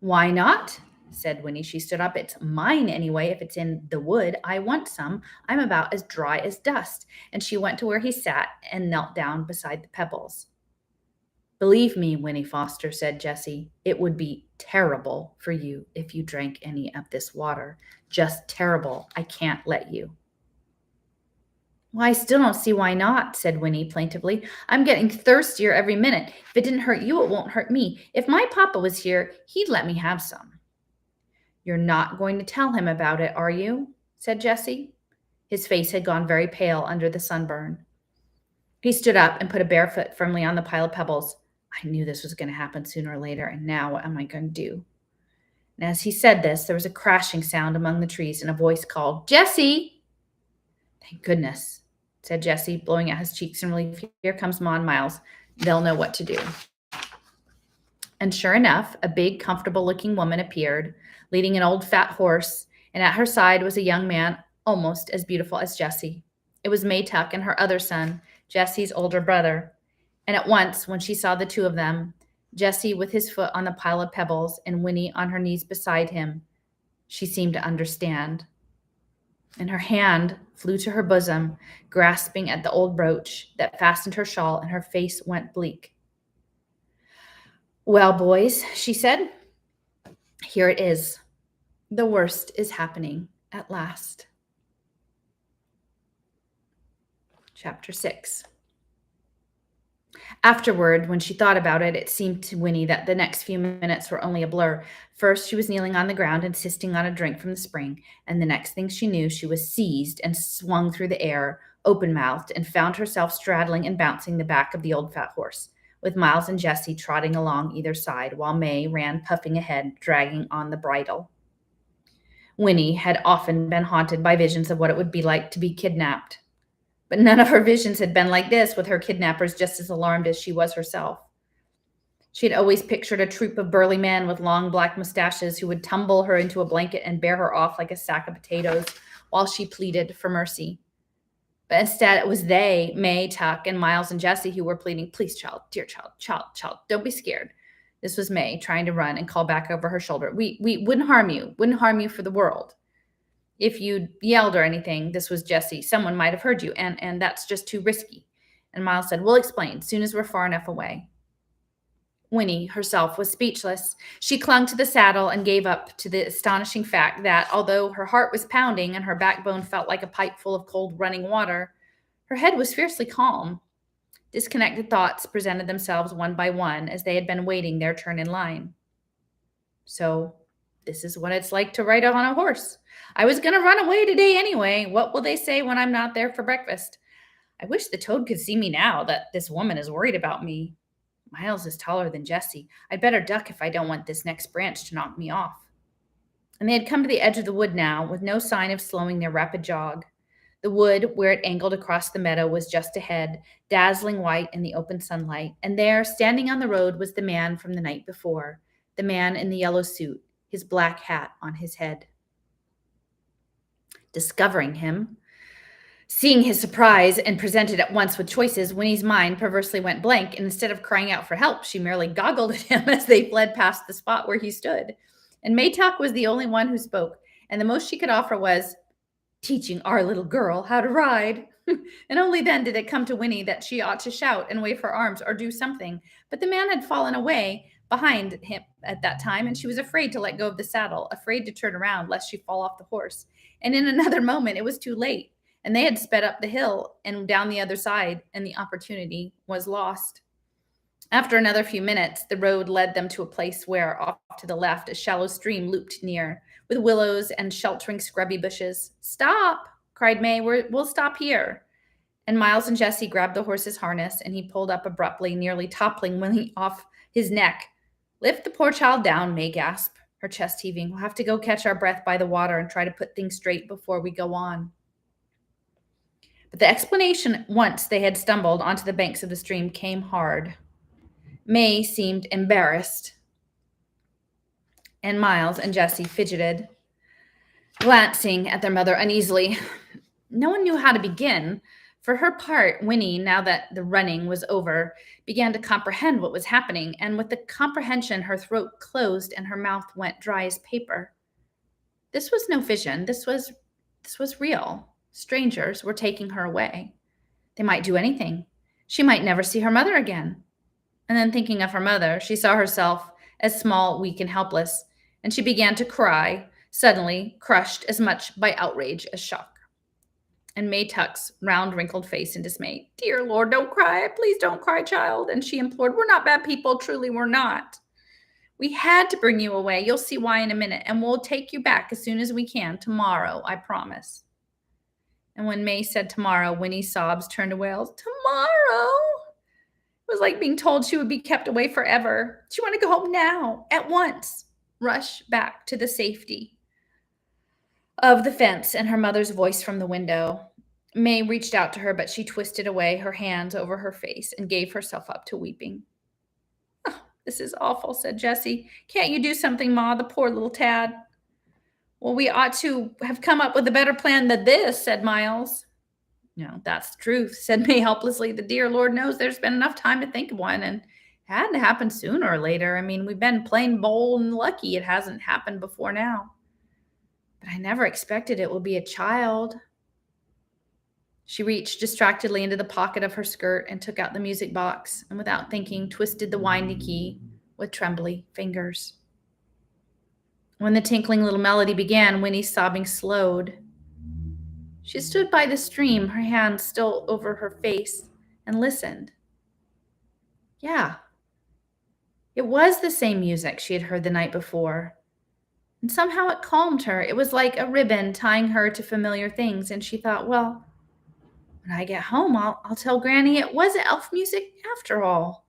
Why not? Said Winnie. She stood up. It's mine anyway. If it's in the wood, I want some. I'm about as dry as dust. And she went to where he sat and knelt down beside the pebbles. Believe me, Winnie Foster, said Jessie, it would be terrible for you if you drank any of this water. Just terrible. I can't let you. Well, I still don't see why not, said Winnie plaintively. I'm getting thirstier every minute. If it didn't hurt you, it won't hurt me. If my papa was here, he'd let me have some. You're not going to tell him about it, are you? Said Jessie. His face had gone very pale under the sunburn. He stood up and put a bare foot firmly on the pile of pebbles. I knew this was going to happen sooner or later, and now what am I going to do? And as he said this, there was a crashing sound among the trees, and a voice called, Jessie! Thank goodness, said Jessie, blowing out his cheeks in relief. Here comes Ma and Miles. They'll know what to do. And sure enough, a big, comfortable-looking woman appeared, leading an old fat horse, and at her side was a young man almost as beautiful as Jessie. It was May Tuck and her other son, Jessie's older brother. And at once, when she saw the two of them, Jessie with his foot on the pile of pebbles and Winnie on her knees beside him, she seemed to understand. And her hand flew to her bosom, grasping at the old brooch that fastened her shawl, and her face went bleak. Well, boys, she said, here it is. The worst is happening at last. Chapter 6. Afterward, when she thought about it, it seemed to Winnie that the next few minutes were only a blur. First, she was kneeling on the ground, insisting on a drink from the spring, and the next thing she knew, she was seized and swung through the air, open-mouthed, and found herself straddling and bouncing the back of the old fat horse, with Miles and Jessie trotting along either side, while May ran puffing ahead, dragging on the bridle. Winnie had often been haunted by visions of what it would be like to be kidnapped. But none of her visions had been like this, with her kidnappers just as alarmed as she was herself. She had always pictured a troop of burly men with long black mustaches who would tumble her into a blanket and bear her off like a sack of potatoes while she pleaded for mercy. But instead, it was they, May, Tuck, and Miles and Jessie, who were pleading, please, child, dear child, don't be scared. This was May trying to run and call back over her shoulder. We wouldn't harm you for the world. If you yelled or anything, this was Jessie, someone might have heard you, and that's just too risky. And Miles said, we'll explain, soon as we're far enough away. Winnie herself was speechless. She clung to the saddle and gave up to the astonishing fact that, although her heart was pounding and her backbone felt like a pipe full of cold running water, her head was fiercely calm. Disconnected thoughts presented themselves one by one as they had been waiting their turn in line. So, this is what it's like to ride on a horse. I was going to run away today anyway. What will they say when I'm not there for breakfast? I wish the toad could see me now that this woman is worried about me. Miles is taller than Jessie. I'd better duck if I don't want this next branch to knock me off. And they had come to the edge of the wood now, with no sign of slowing their rapid jog. The wood, where it angled across the meadow, was just ahead, dazzling white in the open sunlight. And there, standing on the road, was the man from the night before, the man in the yellow suit, his black hat on his head. Discovering him, seeing his surprise and presented at once with choices, Winnie's mind perversely went blank, and instead of crying out for help, she merely goggled at him as they fled past the spot where he stood. And Maytok was the only one who spoke, and the most she could offer was, "Teaching our little girl how to ride." And only then did it come to Winnie that she ought to shout and wave her arms or do something. But the man had fallen away behind him at that time, and she was afraid to let go of the saddle, afraid to turn around lest she fall off the horse. And in another moment, it was too late, and they had sped up the hill and down the other side, and the opportunity was lost. After another few minutes, the road led them to a place where, off to the left, a shallow stream looped near, with willows and sheltering scrubby bushes. "Stop!" cried May. We'll stop here." And Miles and Jessie grabbed the horse's harness, and he pulled up abruptly, nearly toppling Winnie off his neck. "Lift the poor child down," May gasped, her chest heaving. "We'll have to go catch our breath by the water and try to put things straight before we go on." But the explanation, once they had stumbled onto the banks of the stream, came hard. May seemed embarrassed, and Miles and Jessie fidgeted, glancing at their mother uneasily. No one knew how to begin. For her part, Winnie, now that the running was over, began to comprehend what was happening, and with the comprehension, her throat closed and her mouth went dry as paper. This was no vision. This was real. Strangers were taking her away. They might do anything. She might never see her mother again. And then, thinking of her mother, she saw herself as small, weak, and helpless, and she began to cry, suddenly crushed as much by outrage as shock. And Maytuk's round, wrinkled face in dismay. "Dear Lord, don't cry. Please don't cry, child." And she implored, "We're not bad people. Truly, we're not. We had to bring you away. You'll see why in a minute. And we'll take you back as soon as we can. Tomorrow, I promise." And when May said tomorrow, Winnie's sobs turned to wails. Tomorrow? It was like being told she would be kept away forever. She wanted to go home now, at once, rush back to the safety of the fence and her mother's voice from the window. May reached out to her, but she twisted away her hands over her face and gave herself up to weeping. "Oh, this is awful," said Jessie. "Can't you do something, Ma? The poor little tad." "Well, we ought to have come up with a better plan than this," said Miles. "No, that's the truth," said May helplessly. "The dear Lord knows there's been enough time to think of one, and it had to happen sooner or later. I mean, we've been plain bold and lucky it hasn't happened before now. But I never expected it would be a child." She reached distractedly into the pocket of her skirt and took out the music box, and without thinking, twisted the windy key with trembly fingers. When the tinkling little melody began, Winnie's sobbing slowed. She stood by the stream, her hands still over her face, and listened. Yeah, it was the same music she had heard the night before. And somehow it calmed her. It was like a ribbon tying her to familiar things, and she thought, well, when I get home, I'll tell Granny it was elf music after all.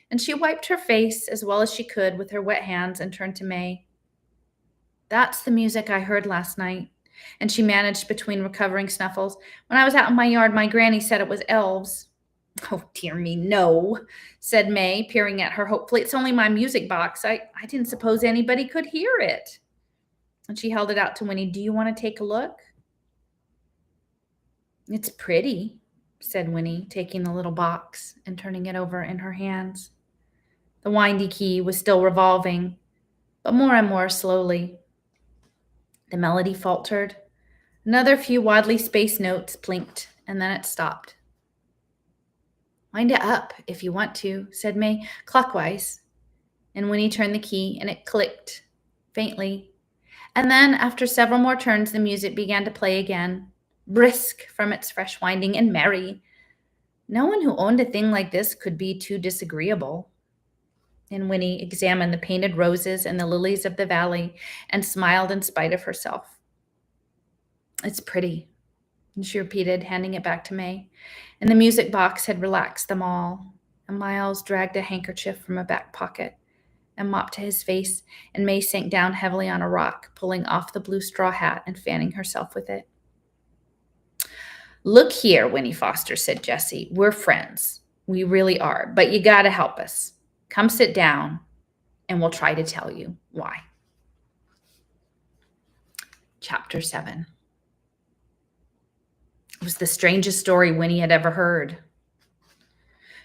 And she wiped her face as well as she could with her wet hands and turned to May. "That's the music I heard last night." And she managed between recovering snuffles. "When I was out in my yard, my granny said it was elves." "Oh, dear me, no," said May, peering at her hopefully. "It's only my music box. I didn't suppose anybody could hear it." And she held it out to Winnie. "Do you want to take a look?" "It's pretty," said Winnie, taking the little box and turning it over in her hands. The windy key was still revolving, but more and more slowly. The melody faltered. Another few wildly spaced notes blinked, and then it stopped. "Wind it up if you want to," said May, "clockwise." And Winnie turned the key, and it clicked faintly. And then, after several more turns, the music began to play again, brisk from its fresh winding and merry. No one who owned a thing like this could be too disagreeable. And Winnie examined the painted roses and the lilies of the valley and smiled in spite of herself. It's pretty, she repeated, handing it back to May. And the music box had relaxed them all. And Miles dragged a handkerchief from a back pocket and mopped to his face, and May sank down heavily on a rock, pulling off the blue straw hat and fanning herself with it. Look here, Winnie Foster, said Jessie. We're friends. We really are, but you gotta help us. Come sit down, and we'll try to tell you why. Chapter 7. It was the strangest story Winnie had ever heard.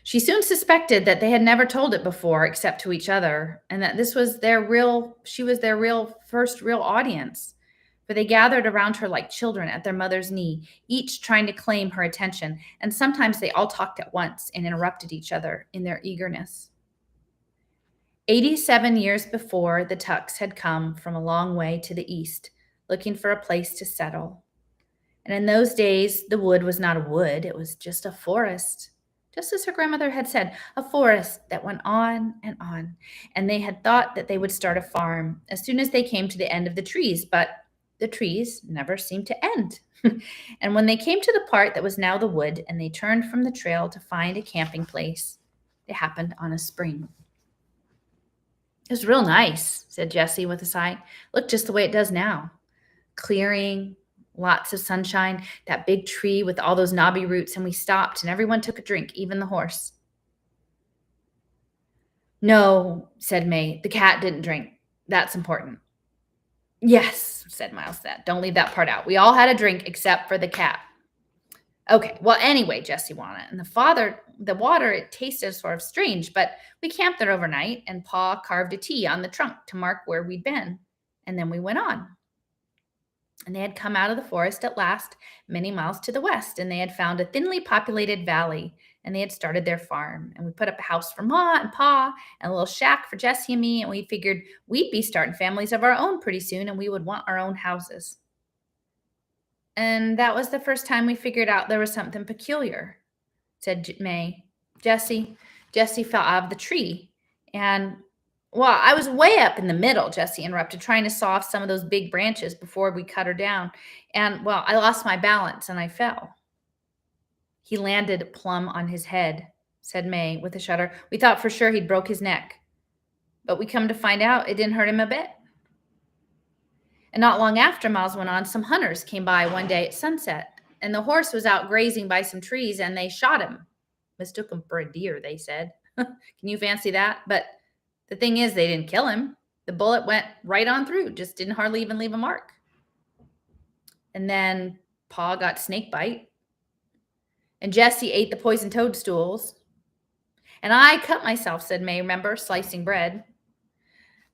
She soon suspected that they had never told it before except to each other, and that this was she was their first real audience. For they gathered around her like children at their mother's knee, each trying to claim her attention, and sometimes they all talked at once and interrupted each other in their eagerness. 87 years before, the Tucks had come from a long way to the east, looking for a place to settle. And in those days, the wood was not a wood, it was just a forest. Just as her grandmother had said, a forest that went on, and they had thought that they would start a farm as soon as they came to the end of the trees, but the trees never seemed to end. And when they came to the part that was now the wood, and they turned from the trail to find a camping place, it happened on a spring. It was real nice, said Jessie with a sigh. Looked just the way it does now. Clearing, lots of sunshine, that big tree with all those knobby roots, and we stopped, and everyone took a drink, even the horse. No, said May, the cat didn't drink. That's important. Yes, said Miles, don't leave that part out. We all had a drink except for the cat. Okay, well, anyway, Jessie wanted. And the water, it tasted sort of strange, but we camped there overnight, and Pa carved a T on the trunk to mark where we'd been. And then we went on. And they had come out of the forest at last, many miles to the west, and they had found a thinly populated valley, and they had started their farm. And we put up a house for Ma and Pa, and a little shack for Jessie and me, and we figured we'd be starting families of our own pretty soon, and we would want our own houses. And that was the first time we figured out there was something peculiar, said May. Jessie fell out of the tree, and well, I was way up in the middle, Jessie interrupted, trying to saw off some of those big branches before we cut her down. And, well, I lost my balance and I fell. He landed plumb on his head, said May with a shudder. We thought for sure he'd broke his neck. But we come to find out it didn't hurt him a bit. And not long after, Miles went on, some hunters came by one day at sunset. And the horse was out grazing by some trees and they shot him. Mistook him for a deer, they said. Can you fancy that? But the thing is, they didn't kill him. The bullet went right on through, just didn't hardly even leave a mark. And then Pa got snake bite. And Jessie ate the poison toadstools. And I cut myself, said May, remember, slicing bread.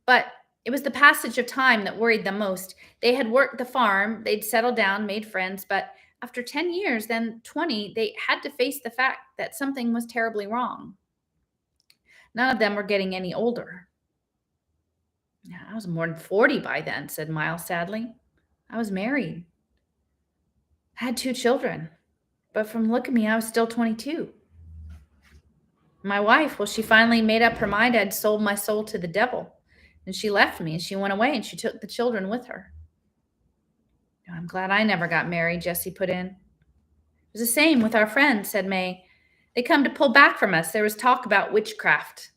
But it was the passage of time that worried them most. They had worked the farm, they'd settled down, made friends, but after 10 years, then 20, they had to face the fact that something was terribly wrong. None of them were getting any older. Yeah, I was more than 40 by then, said Miles sadly. I was married. I had 2 children. But from the look of me, I was still 22. My wife, well, she finally made up her mind I'd sold my soul to the devil. And she left me and she went away and she took the children with her. I'm glad I never got married, Jessie put in. It was the same with our friends, said May. They come to pull back from us. There was talk about witchcraft,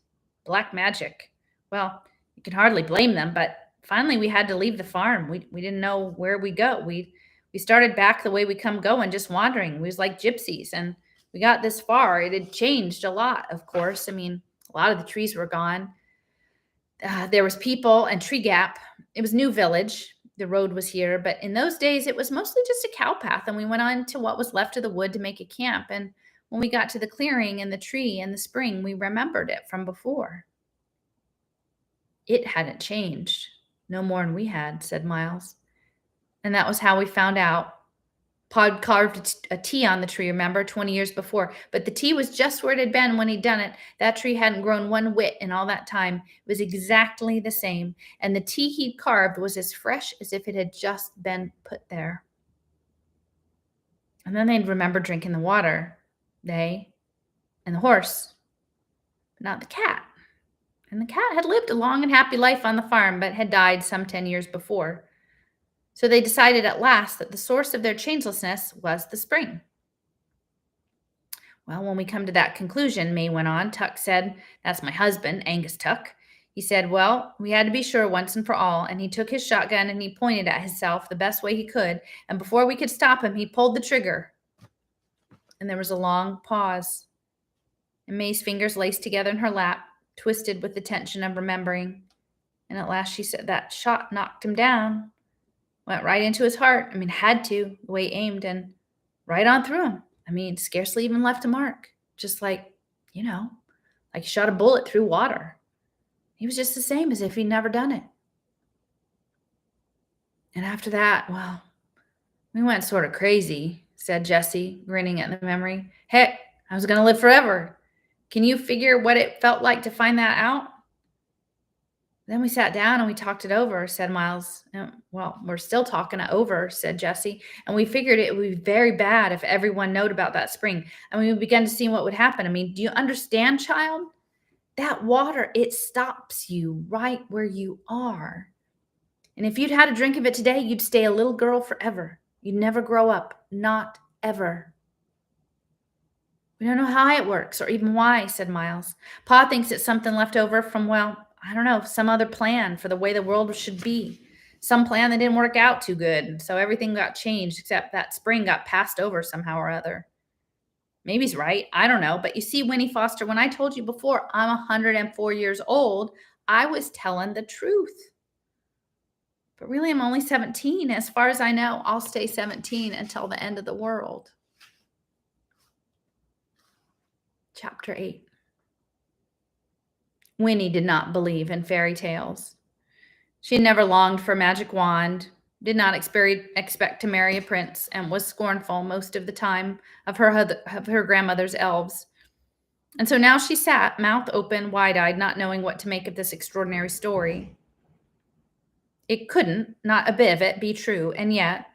black magic. Well, you can hardly blame them, but finally we had to leave the farm. We didn't know where we go. We started back the way we come going, just wandering. We was like gypsies, and we got this far. It had changed a lot, of course. I mean, a lot of the trees were gone. There was people and Tree Gap. It was New Village. The road was here, but in those days it was mostly just a cow path, and we went on to what was left of the wood to make a camp. And when we got to the clearing and the tree and the spring, we remembered it from before. It hadn't changed, no more than we had, said Miles. And that was how we found out Pa had carved a T on the tree, remember, 20 years before. But the T was just where it had been when he'd done it. That tree hadn't grown one whit in all that time. It was exactly the same. And the T he'd carved was as fresh as if it had just been put there. And then they'd remember drinking the water. They and the horse, but not the cat. And the cat had lived a long and happy life on the farm, but had died some 10 years before. So they decided at last that the source of their changelessness was the spring. Well, when we come to that conclusion, May went on, Tuck said, that's my husband, Angus Tuck. He said, well, we had to be sure once and for all, and he took his shotgun and he pointed at himself the best way he could, and before we could stop him, he pulled the trigger. And there was a long pause, and May's fingers laced together in her lap, twisted with the tension of remembering. And at last she said, that shot knocked him down. Went right into his heart. Had to, the way he aimed, and right on through him. Scarcely even left a mark. Just like he shot a bullet through water. He was just the same as if he'd never done it. And after that, well, we went sort of crazy, said Jessie, grinning at the memory. Heck, I was going to live forever. Can you figure what it felt like to find that out? Then we sat down and we talked it over, said Miles. Well, we're still talking it over, said Jessie. And we figured it would be very bad if everyone knowed about that spring. And we began to see what would happen. Do you understand, child? That water, it stops you right where you are. And if you'd had a drink of it today, you'd stay a little girl forever. You'd never grow up. Not ever. We don't know how it works or even why, said Miles. Pa thinks it's something left over from, I don't know, some other plan for the way the world should be. Some plan that didn't work out too good, and so everything got changed except that spring got passed over somehow or other. Maybe he's right. I don't know. But you see, Winnie Foster, when I told you before I'm 104 years old, I was telling the truth. But really, I'm only 17. As far as I know, I'll stay 17 until the end of the world. Chapter 8. Winnie did not believe in fairy tales. She had never longed for a magic wand, did not expect to marry a prince, and was scornful most of the time of her grandmother's elves. And so now she sat, mouth open, wide-eyed, not knowing what to make of this extraordinary story. It couldn't, not a bit of it, be true, and yet,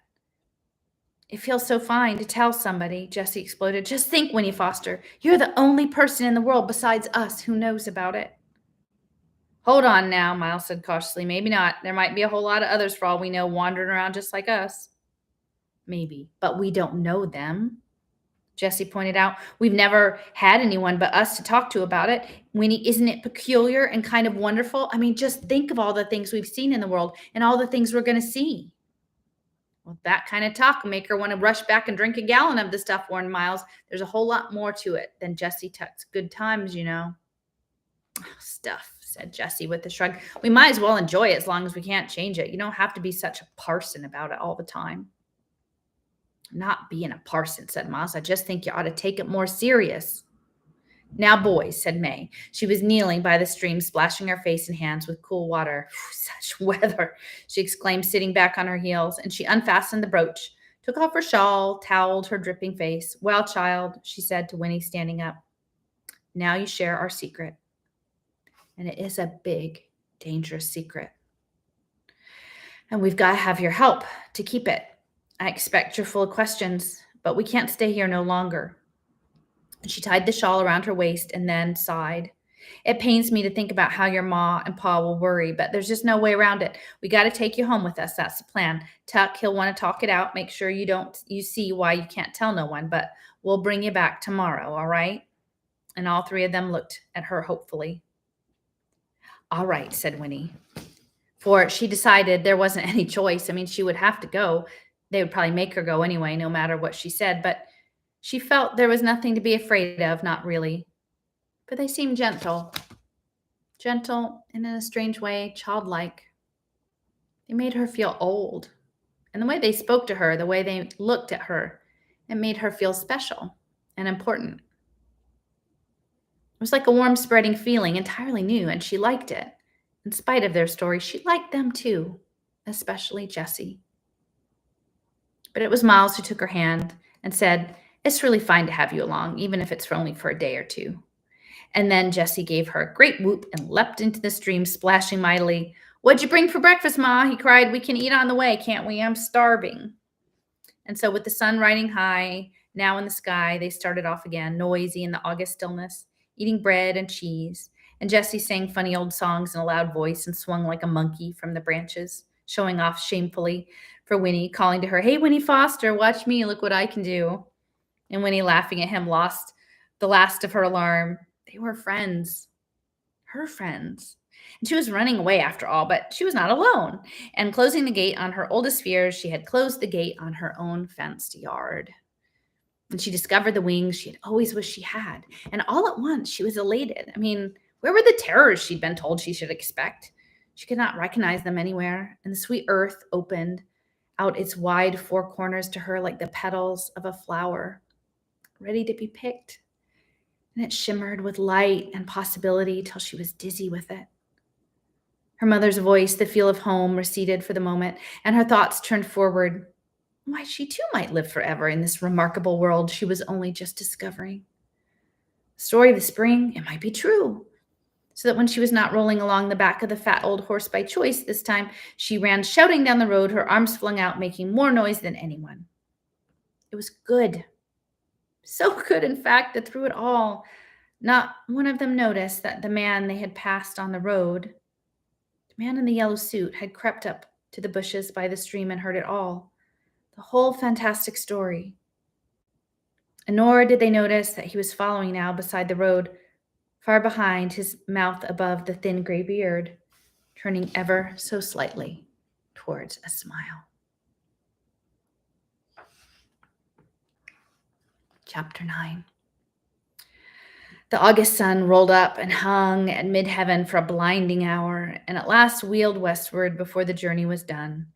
it feels so fine to tell somebody, Jessie exploded. Just think, Winnie Foster, you're the only person in the world besides us who knows about it. Hold on now, Miles said cautiously. Maybe not. There might be a whole lot of others for all we know wandering around just like us. Maybe, but we don't know them, Jessie pointed out. We've never had anyone but us to talk to about it. Winnie, isn't it peculiar and kind of wonderful? Just think of all the things we've seen in the world and all the things we're going to see. Well, that kind of talk will make her want to rush back and drink a gallon of the stuff, warned Miles. There's a whole lot more to it than Jessie Tuck's good times, Oh, stuff, said Jessie with a shrug. We might as well enjoy it as long as we can't change it. You don't have to be such a parson about it all the time. Not being a parson, said Miles. I just think you ought to take it more serious. Now, boys, said May. She was kneeling by the stream, splashing her face and hands with cool water. Such weather, she exclaimed, sitting back on her heels, and she unfastened the brooch, took off her shawl, toweled her dripping face. Well, child, she said to Winnie, standing up, now you share our secret. And it is a big, dangerous secret. And we've got to have your help to keep it. I expect you're full of questions, but we can't stay here no longer. And she tied the shawl around her waist and then sighed. It pains me to think about how your ma and pa will worry, but there's just no way around it. We got to take you home with us. That's the plan. Tuck, he'll want to talk it out. Make sure you see why you can't tell no one, but we'll bring you back tomorrow, all right? And all three of them looked at her hopefully. All right, said Winnie. For she decided there wasn't any choice. She would have to go. They would probably make her go anyway, no matter what she said. But she felt there was nothing to be afraid of, not really. But they seemed gentle. Gentle and in a strange way, childlike. They made her feel old. And the way they spoke to her, the way they looked at her, it made her feel special and important. It was like a warm spreading feeling, entirely new, and she liked it. In spite of their story, she liked them too, especially Jessie. But it was Miles who took her hand and said, "It's really fine to have you along, even if it's only for a day or two." And then Jesse gave her a great whoop and leapt into the stream, splashing mightily. "What'd you bring for breakfast, Ma?" he cried. "We can eat on the way, can't we? I'm starving." And so, with the sun riding high, now in the sky, they started off again, noisy in the August stillness, eating bread and cheese. And Jessie sang funny old songs in a loud voice and swung like a monkey from the branches, showing off shamefully for Winnie, calling to her, "Hey, Winnie Foster, watch me, look what I can do." And Winnie, laughing at him, lost the last of her alarm. They were friends, her friends. And she was running away after all, but she was not alone. And closing the gate on her oldest fears, she had closed the gate on her own fenced yard. And she discovered the wings she had always wished she had. And all at once, she was elated. I mean, where were the terrors she'd been told she should expect? She could not recognize them anywhere. And the sweet earth opened out its wide four corners to her like the petals of a flower, ready to be picked. And it shimmered with light and possibility till she was dizzy with it. Her mother's voice, the feel of home, receded for the moment, and her thoughts turned forward. Why, she too might live forever in this remarkable world she was only just discovering. The story of the spring, it might be true. So that when she was not rolling along the back of the fat old horse by choice this time, she ran shouting down the road, her arms flung out, making more noise than anyone. It was good. So good, in fact, that through it all, not one of them noticed that the man they had passed on the road, the man in the yellow suit, had crept up to the bushes by the stream and heard it all, the whole fantastic story. And nor did they notice that he was following now beside the road, far behind, his mouth above the thin gray beard, turning ever so slightly towards a smile. Chapter 9. The August sun rolled up and hung at mid-heaven for a blinding hour, and at last wheeled westward before the journey was done.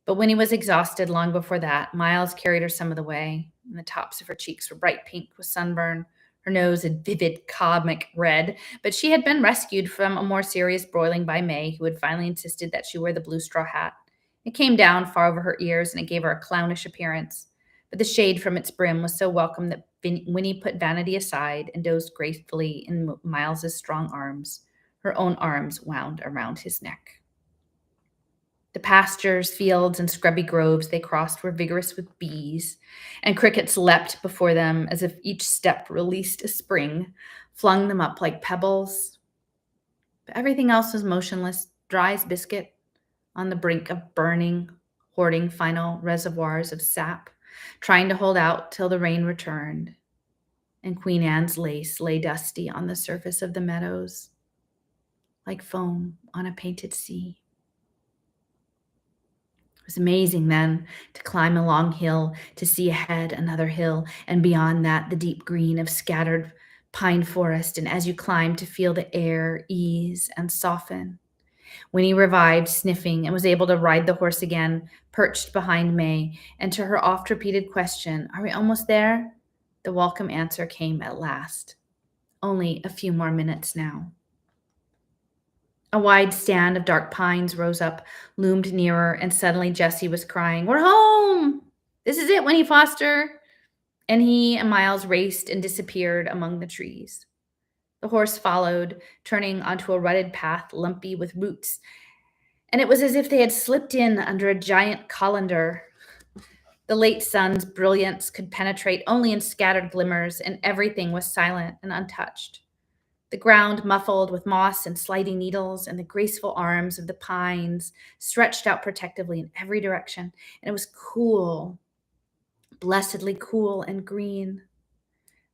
But when he was exhausted long before that, Miles carried her some of the way, and the tops of her cheeks were bright pink with sunburn, her nose a vivid comic red, but she had been rescued from a more serious broiling by May, who had finally insisted that she wear the blue straw hat. It came down far over her ears, and it gave her a clownish appearance. But the shade from its brim was so welcome that Winnie put vanity aside and dozed gracefully in Miles's strong arms, her own arms wound around his neck. The pastures, fields, and scrubby groves they crossed were vigorous with bees, and crickets leapt before them as if each step released a spring, flung them up like pebbles. But everything else was motionless, dry as biscuit, on the brink of burning, hoarding final reservoirs of sap, trying to hold out till the rain returned. And Queen Anne's lace lay dusty on the surface of the meadows, like foam on a painted sea. It was amazing then to climb a long hill, to see ahead another hill, and beyond that the deep green of scattered pine forest, and as you climbed to feel the air ease and soften. Winnie revived, sniffing, and was able to ride the horse again, perched behind May, and to her oft-repeated question, "Are we almost there?" the welcome answer came at last. Only a few more minutes now. A wide stand of dark pines rose up, loomed nearer, and suddenly Jessie was crying, "We're home! This is it, Winnie Foster!" And he and Miles raced and disappeared among the trees. The horse followed, turning onto a rutted path lumpy with roots, and it was as if they had slipped in under a giant colander. The late sun's brilliance could penetrate only in scattered glimmers, and everything was silent and untouched. The ground muffled with moss and sliding needles, and the graceful arms of the pines stretched out protectively in every direction, and it was cool, blessedly cool and green.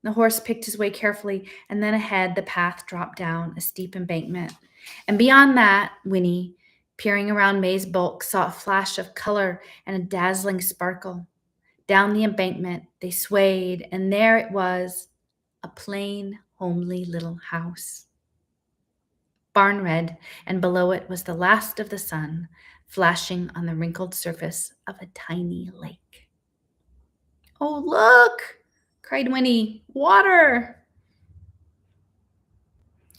The horse picked his way carefully, and then ahead the path dropped down a steep embankment. And beyond that, Winnie, peering around May's bulk, saw a flash of color and a dazzling sparkle. Down the embankment they swayed, and there it was, a plain, homely little house. Barn red, and below it was the last of the sun, flashing on the wrinkled surface of a tiny lake. "Oh, look!" cried Winnie. "Water!"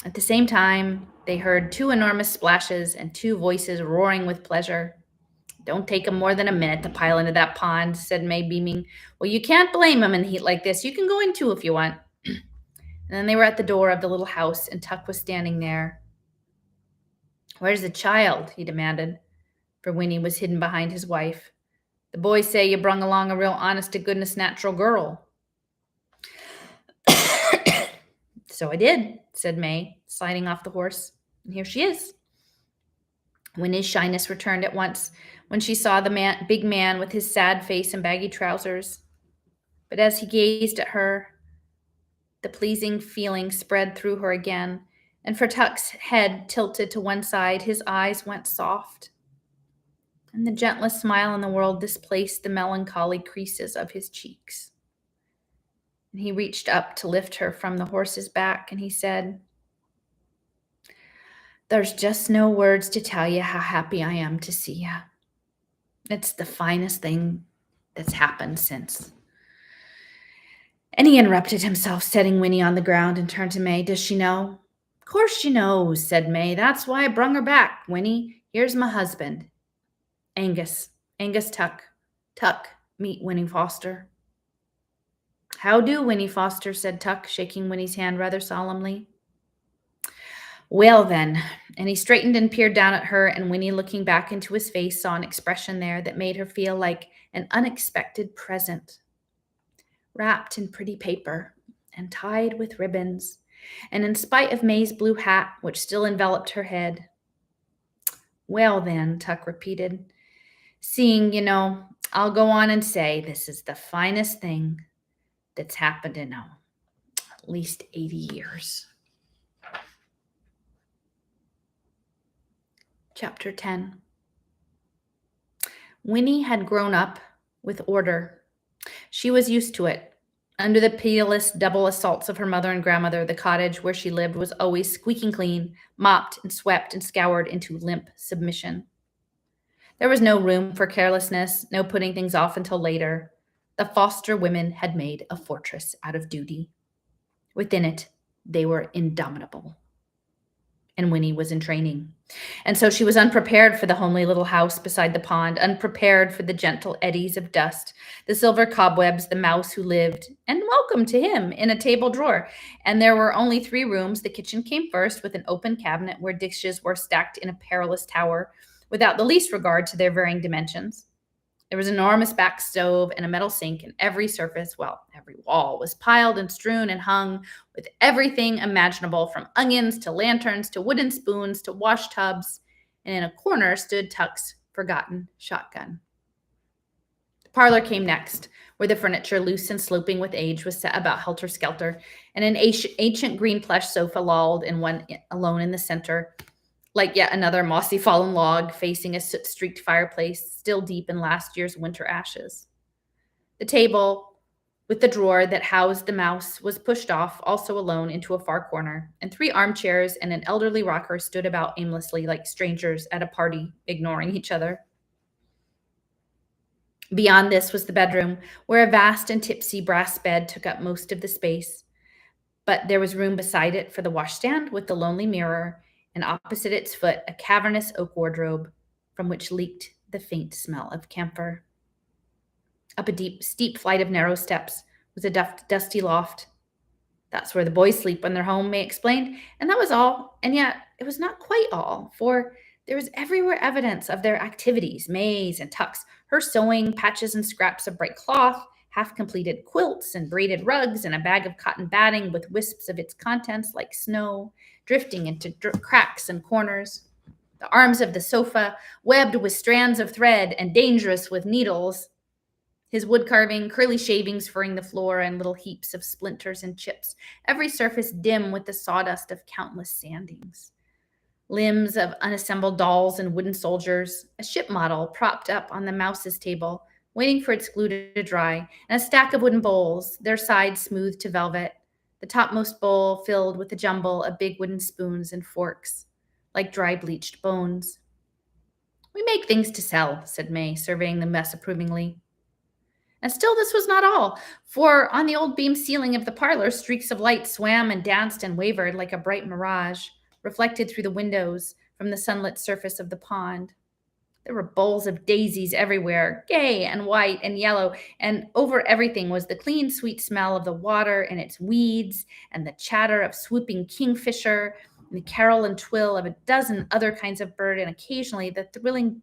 At the same time, they heard two enormous splashes and two voices roaring with pleasure. Don't take him more than a minute to pile into that pond, said May, beaming. Well, you can't blame him in heat like this. You can go in too if you want. And then they were at the door of the little house, and Tuck was standing there. Where's the child? He demanded, for Winnie was hidden behind his wife. The boys say you brung along a real honest-to-goodness natural girl. So I did, said May, sliding off the horse. And here she is. Winnie's shyness returned at once when she saw the big man with his sad face and baggy trousers. But as he gazed at her, the pleasing feeling spread through her again, and for Tuck's head tilted to one side, his eyes went soft, and the gentlest smile in the world displaced the melancholy creases of his cheeks. And he reached up to lift her from the horse's back, and he said, There's just no words to tell you how happy I am to see you. It's the finest thing that's happened since. And he interrupted himself, setting Winnie on the ground, and turned to May. Does she know? Of course she knows, said May. That's why I brung her back, Winnie. Here's my husband. Angus Tuck. Tuck, meet Winnie Foster. How do, Winnie Foster, said Tuck, shaking Winnie's hand rather solemnly. Well, then, and he straightened and peered down at her, and Winnie, looking back into his face, saw an expression there that made her feel like an unexpected present, wrapped in pretty paper and tied with ribbons, and in spite of May's blue hat, which still enveloped her head. Well, then, Tuck repeated, seeing, I'll go on and say this is the finest thing that's happened in at least 80 years. Chapter 10. Winnie had grown up with order. She was used to it. Under the pitiless double assaults of her mother and grandmother, the cottage where she lived was always squeaking clean, mopped and swept and scoured into limp submission. There was no room for carelessness, no putting things off until later. The Foster women had made a fortress out of duty. Within it, they were indomitable. And Winnie was in training. And so she was unprepared for the homely little house beside the pond, unprepared for the gentle eddies of dust, the silver cobwebs, the mouse who lived, and welcome to him, in a table drawer. And there were only 3 rooms. The kitchen came first, with an open cabinet where dishes were stacked in a perilous tower, without the least regard to their varying dimensions. There was an enormous back stove and a metal sink, and every wall was piled and strewn and hung with everything imaginable, from onions to lanterns to wooden spoons to wash tubs, and in a corner stood Tuck's forgotten shotgun. The parlor came next, where the furniture, loose and sloping with age, was set about helter-skelter, and an ancient green plush sofa lolled in one alone in the center, like yet another mossy fallen log facing a soot-streaked fireplace still deep in last year's winter ashes. The table, with the drawer that housed the mouse, was pushed off, also alone, into a far corner, and 3 armchairs and an elderly rocker stood about aimlessly like strangers at a party, ignoring each other. Beyond this was the bedroom, where a vast and tipsy brass bed took up most of the space, but there was room beside it for the washstand with the lonely mirror, and opposite its foot a cavernous oak wardrobe from which leaked the faint smell of camphor. Up a steep flight of narrow steps was a dusty loft. That's where the boys sleep when they're home, May explained, and that was all. And yet it was not quite all, for there was everywhere evidence of their activities, May's and Tuck's, her sewing, patches and scraps of bright cloth, half-completed quilts and braided rugs, and a bag of cotton batting with wisps of its contents like snow, drifting into cracks and corners. The arms of the sofa, webbed with strands of thread and dangerous with needles. His wood carving, curly shavings furring the floor, and little heaps of splinters and chips, every surface dim with the sawdust of countless sandings. Limbs of unassembled dolls and wooden soldiers, a ship model propped up on the mouse's table, waiting for its glue to dry, and a stack of wooden bowls, their sides smooth to velvet, the topmost bowl filled with a jumble of big wooden spoons and forks, like dry bleached bones. We make things to sell, said May, surveying the mess approvingly. And still this was not all, for on the old beam ceiling of the parlor, streaks of light swam and danced and wavered like a bright mirage, reflected through the windows from the sunlit surface of the pond. There were bowls of daisies everywhere, gay and white and yellow, and over everything was the clean, sweet smell of the water and its weeds, and the chatter of swooping kingfisher, and the carol and twill of a dozen other kinds of bird, and occasionally the thrilling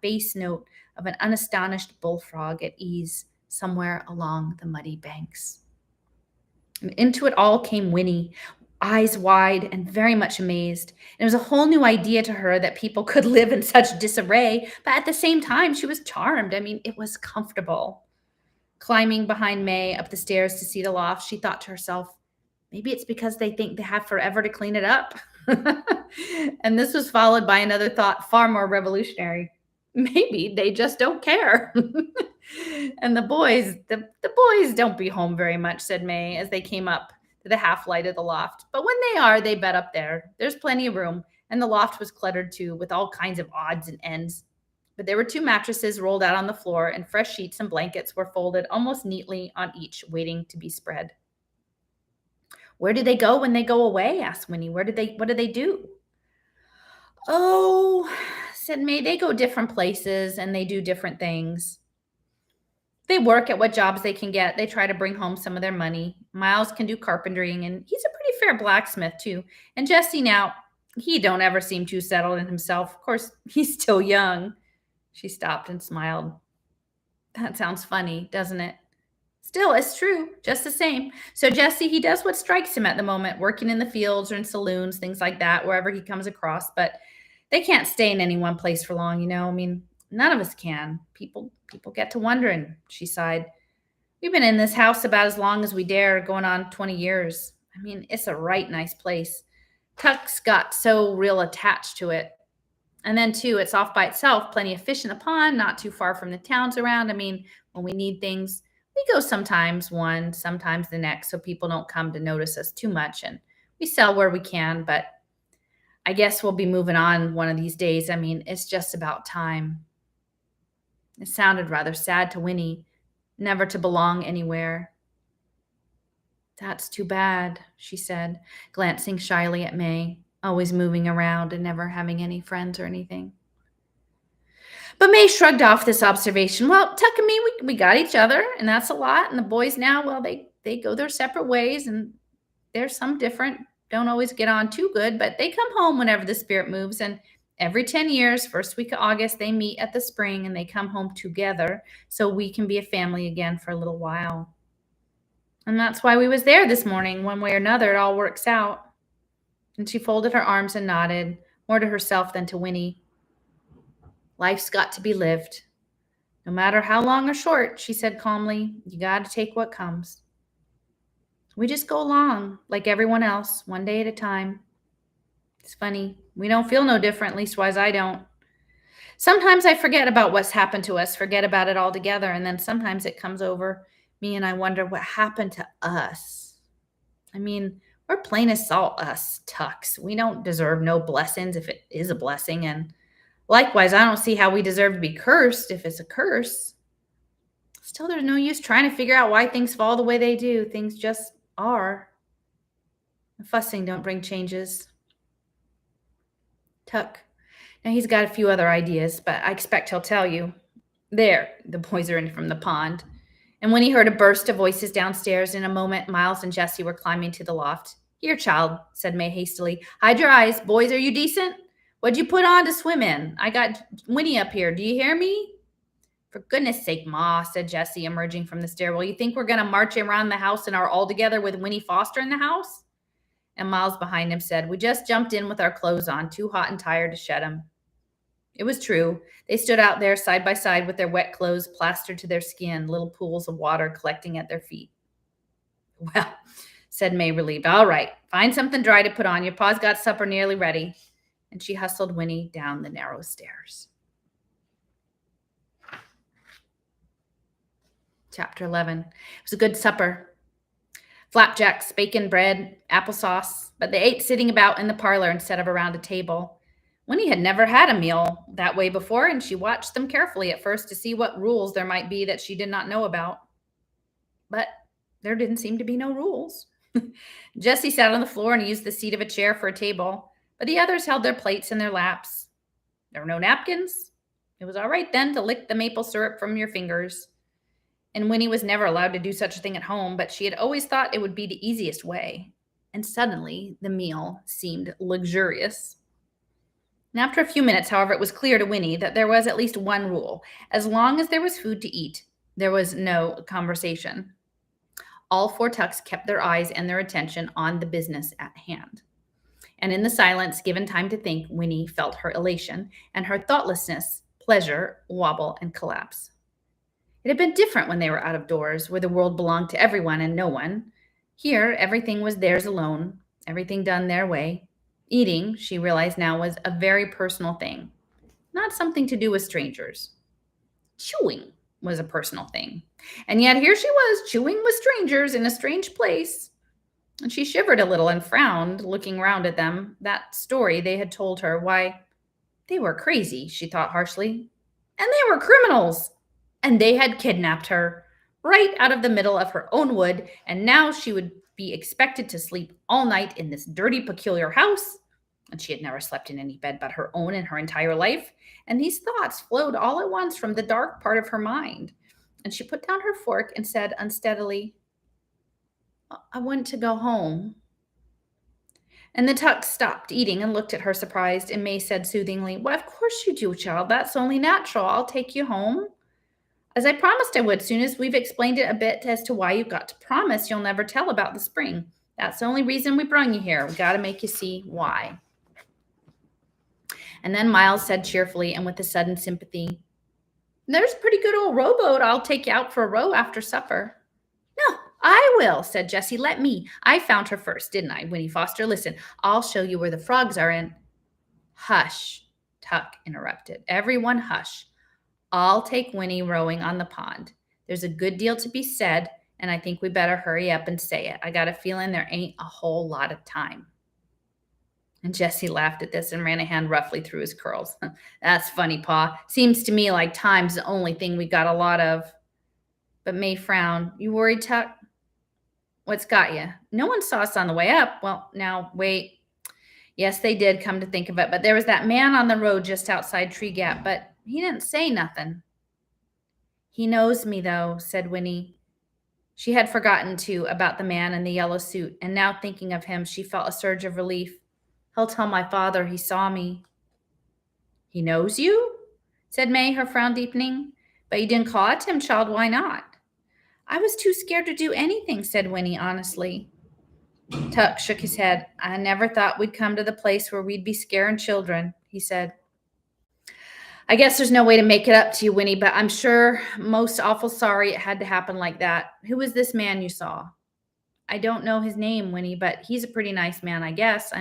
bass note of an unastonished bullfrog at ease somewhere along the muddy banks. And into it all came Winnie, eyes wide and very much amazed. And it was a whole new idea to her that people could live in such disarray, but at the same time, she was charmed. I mean, it was comfortable. Climbing behind May up the stairs to see the loft, she thought to herself, maybe it's because they think they have forever to clean it up. And this was followed by another thought far more revolutionary. Maybe they just don't care. And the boys don't be home very much, said May as they came up to the half light of the loft. But when they are, they bed up there. There's plenty of room, and the loft was cluttered too with all kinds of odds and ends. But there were 2 mattresses rolled out on the floor, and fresh sheets and blankets were folded almost neatly on each, waiting to be spread. Where do they go when they go away? Asked Winnie. What do they do? Oh, said May, they go different places and they do different things. They work at what jobs they can get. They try to bring home some of their money. Miles can do carpentering, and he's a pretty fair blacksmith too. And Jesse now, he don't ever seem too settled in himself. Of course, he's still young. She stopped and smiled. That sounds funny, doesn't it? Still, it's true, just the same. So Jesse, he does what strikes him at the moment, working in the fields or in saloons, things like that, wherever he comes across. But they can't stay in any one place for long, you know. I mean, none of us can. People get to wondering, she sighed. We've been in this house about as long as we dare, going on 20 years. I mean, it's a right nice place. Tuck's got so real attached to it. And then, too, it's off by itself, plenty of fish in the pond, not too far from the towns around. I mean, when we need things, we go sometimes one, sometimes the next, so people don't come to notice us too much. And we sell where we can, but I guess we'll be moving on one of these days. I mean, it's just about time. It sounded rather sad to Winnie, never to belong anywhere. That's too bad, she said, glancing shyly at May, always moving around and never having any friends or anything. But May shrugged off this observation. Well, Tuck and me, we got each other, and that's a lot. And the boys now, well, they go their separate ways, and they're some different. Don't always get on too good, but they come home whenever the spirit moves. And every 10 years, first week of August, they meet at the spring, and they come home together so we can be a family again for a little while. And that's why we was there this morning. One way or another, it all works out. And she folded her arms and nodded, more to herself than to Winnie. Life's got to be lived. No matter how long or short, she said calmly, you got to take what comes. We just go along like everyone else, one day at a time. It's funny. We don't feel no different, leastwise I don't. Sometimes I forget about what's happened to us, forget about it altogether, and then sometimes it comes over me and I wonder what happened to us. I mean, we're plain as salt, us Tucks. We don't deserve no blessings if it is a blessing, and likewise, I don't see how we deserve to be cursed if it's a curse. Still, there's no use trying to figure out why things fall the way they do. Things just are. The fussing don't bring changes. Tuck. Now, he's got a few other ideas, but I expect he'll tell you. There, the boys are in from the pond. And when he heard a burst of voices downstairs, in a moment, Miles and Jesse were climbing to the loft. Here, child, said May hastily. Hide your eyes. Boys, are you decent? What'd you put on to swim in? I got Winnie up here. Do you hear me? For goodness sake, Ma, said Jesse, emerging from the stairwell. You think we're going to march around the house and are all together with Winnie Foster in the house? And Miles behind him said, we just jumped in with our clothes on, too hot and tired to shed them. It was true. They stood out there side by side with their wet clothes plastered to their skin, little pools of water collecting at their feet. Well, said May, relieved. All right, find something dry to put on. Your pa's got supper nearly ready. And she hustled Winnie down the narrow stairs. Chapter 11. It was a good supper. Flapjacks, bacon, bread, applesauce, but they ate sitting about in the parlor instead of around a table. Winnie had never had a meal that way before, and she watched them carefully at first to see what rules there might be that she did not know about. But there didn't seem to be no rules. Jesse sat on the floor and used the seat of a chair for a table, but the others held their plates in their laps. There were no napkins, It was all right then to lick the maple syrup from your fingers. And Winnie was never allowed to do such a thing at home, but she had always thought it would be the easiest way. And suddenly, the meal seemed luxurious. And after a few minutes, however, it was clear to Winnie that there was at least one rule. As long as there was food to eat, there was no conversation. All four Tucks kept their eyes and their attention on the business at hand. And in the silence, given time to think, Winnie felt her elation and her thoughtlessness, pleasure, wobble, and collapse. It had been different when they were out of doors, where the world belonged to everyone and no one. Here, everything was theirs alone, everything done their way. Eating, she realized now, was a very personal thing, not something to do with strangers. Chewing was a personal thing. And yet here she was, chewing with strangers in a strange place. And she shivered a little and frowned, looking round at them. That story they had told her, why, they were crazy, she thought harshly. And they were criminals. And they had kidnapped her right out of the middle of her own wood. And now she would be expected to sleep all night in this dirty, peculiar house. And she had never slept in any bed but her own in her entire life. And these thoughts flowed all at once from the dark part of her mind. And she put down her fork and said unsteadily, I want to go home. And the Tuck stopped eating and looked at her surprised, and May said soothingly, Why, of course you do, child. That's only natural. I'll take you home. As I promised I would, soon as we've explained it a bit as to why you've got to promise you'll never tell about the spring. That's the only reason we brung you here. We got to make you see why. And then Miles said cheerfully and with a sudden sympathy, There's a pretty good old rowboat. I'll take you out for a row after supper. No, I will, said Jessie. Let me. I found her first, didn't I, Winnie Foster? Listen, I'll show you where the frogs are in. Hush, Tuck interrupted. Everyone hush. I'll take Winnie rowing on the pond. There's a good deal to be said, and I think we better hurry up and say it. I got a feeling there ain't a whole lot of time. And Jessie laughed at this and ran a hand roughly through his curls. That's funny, Pa. Seems to me like time's the only thing we got a lot of. But May frowned. You worried, Tuck? What's got you? No one saw us on the way up. Well, now, wait. Yes, they did, come to think of it. But there was that man on the road just outside Tree Gap, but he didn't say nothing. He knows me, though, said Winnie. She had forgotten, too, about the man in the yellow suit, and now thinking of him, she felt a surge of relief. He'll tell my father he saw me. He knows you? Said May, her frown deepening. But you didn't call out to him, child. Why not? I was too scared to do anything, said Winnie honestly. Tuck shook his head. I never thought we'd come to the place where we'd be scaring children, he said. I guess there's no way to make it up to you, Winnie, but I'm sure most awful sorry it had to happen like that. Who was this man you saw? I don't know his name, Winnie, but he's a pretty nice man, I guess.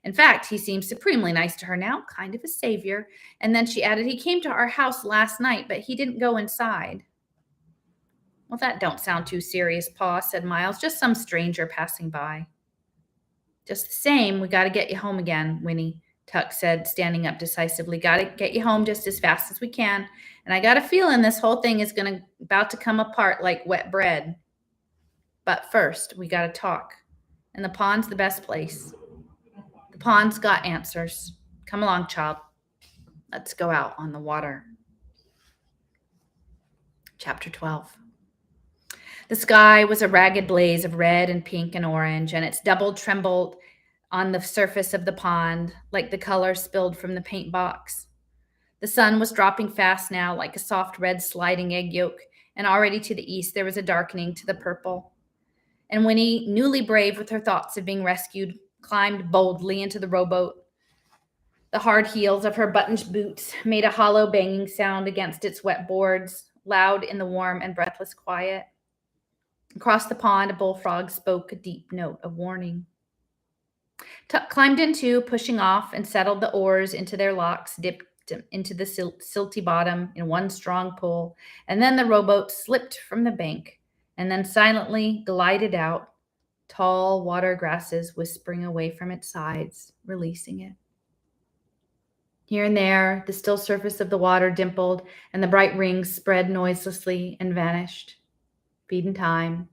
In fact, he seems supremely nice to her now, kind of a savior. And then she added, he came to our house last night, but he didn't go inside. Well, that don't sound too serious, Pa, said Miles. Just some stranger passing by. Just the same, we got to get you home again, Winnie, Tuck said, standing up decisively. Got to get you home just as fast as we can. And I got a feeling this whole thing is about to come apart like wet bread. But first, we got to talk. And the pond's the best place. The pond's got answers. Come along, child. Let's go out on the water. Chapter 12. The sky was a ragged blaze of red and pink and orange, and its double trembled on the surface of the pond like the color spilled from the paint box. The sun was dropping fast now like a soft red sliding egg yolk, and already to the east there was a darkening to the purple. And Winnie, newly brave with her thoughts of being rescued, climbed boldly into the rowboat. The hard heels of her buttoned boots made a hollow banging sound against its wet boards, loud in the warm and breathless quiet. Across the pond, a bullfrog spoke a deep note of warning. Tuck climbed in too, pushing off, and settled the oars into their locks, dipped into the silty bottom in one strong pull, and then the rowboat slipped from the bank, and then silently glided out, tall water grasses whispering away from its sides, releasing it. Here and there, the still surface of the water dimpled, and the bright rings spread noiselessly and vanished. Feeding time,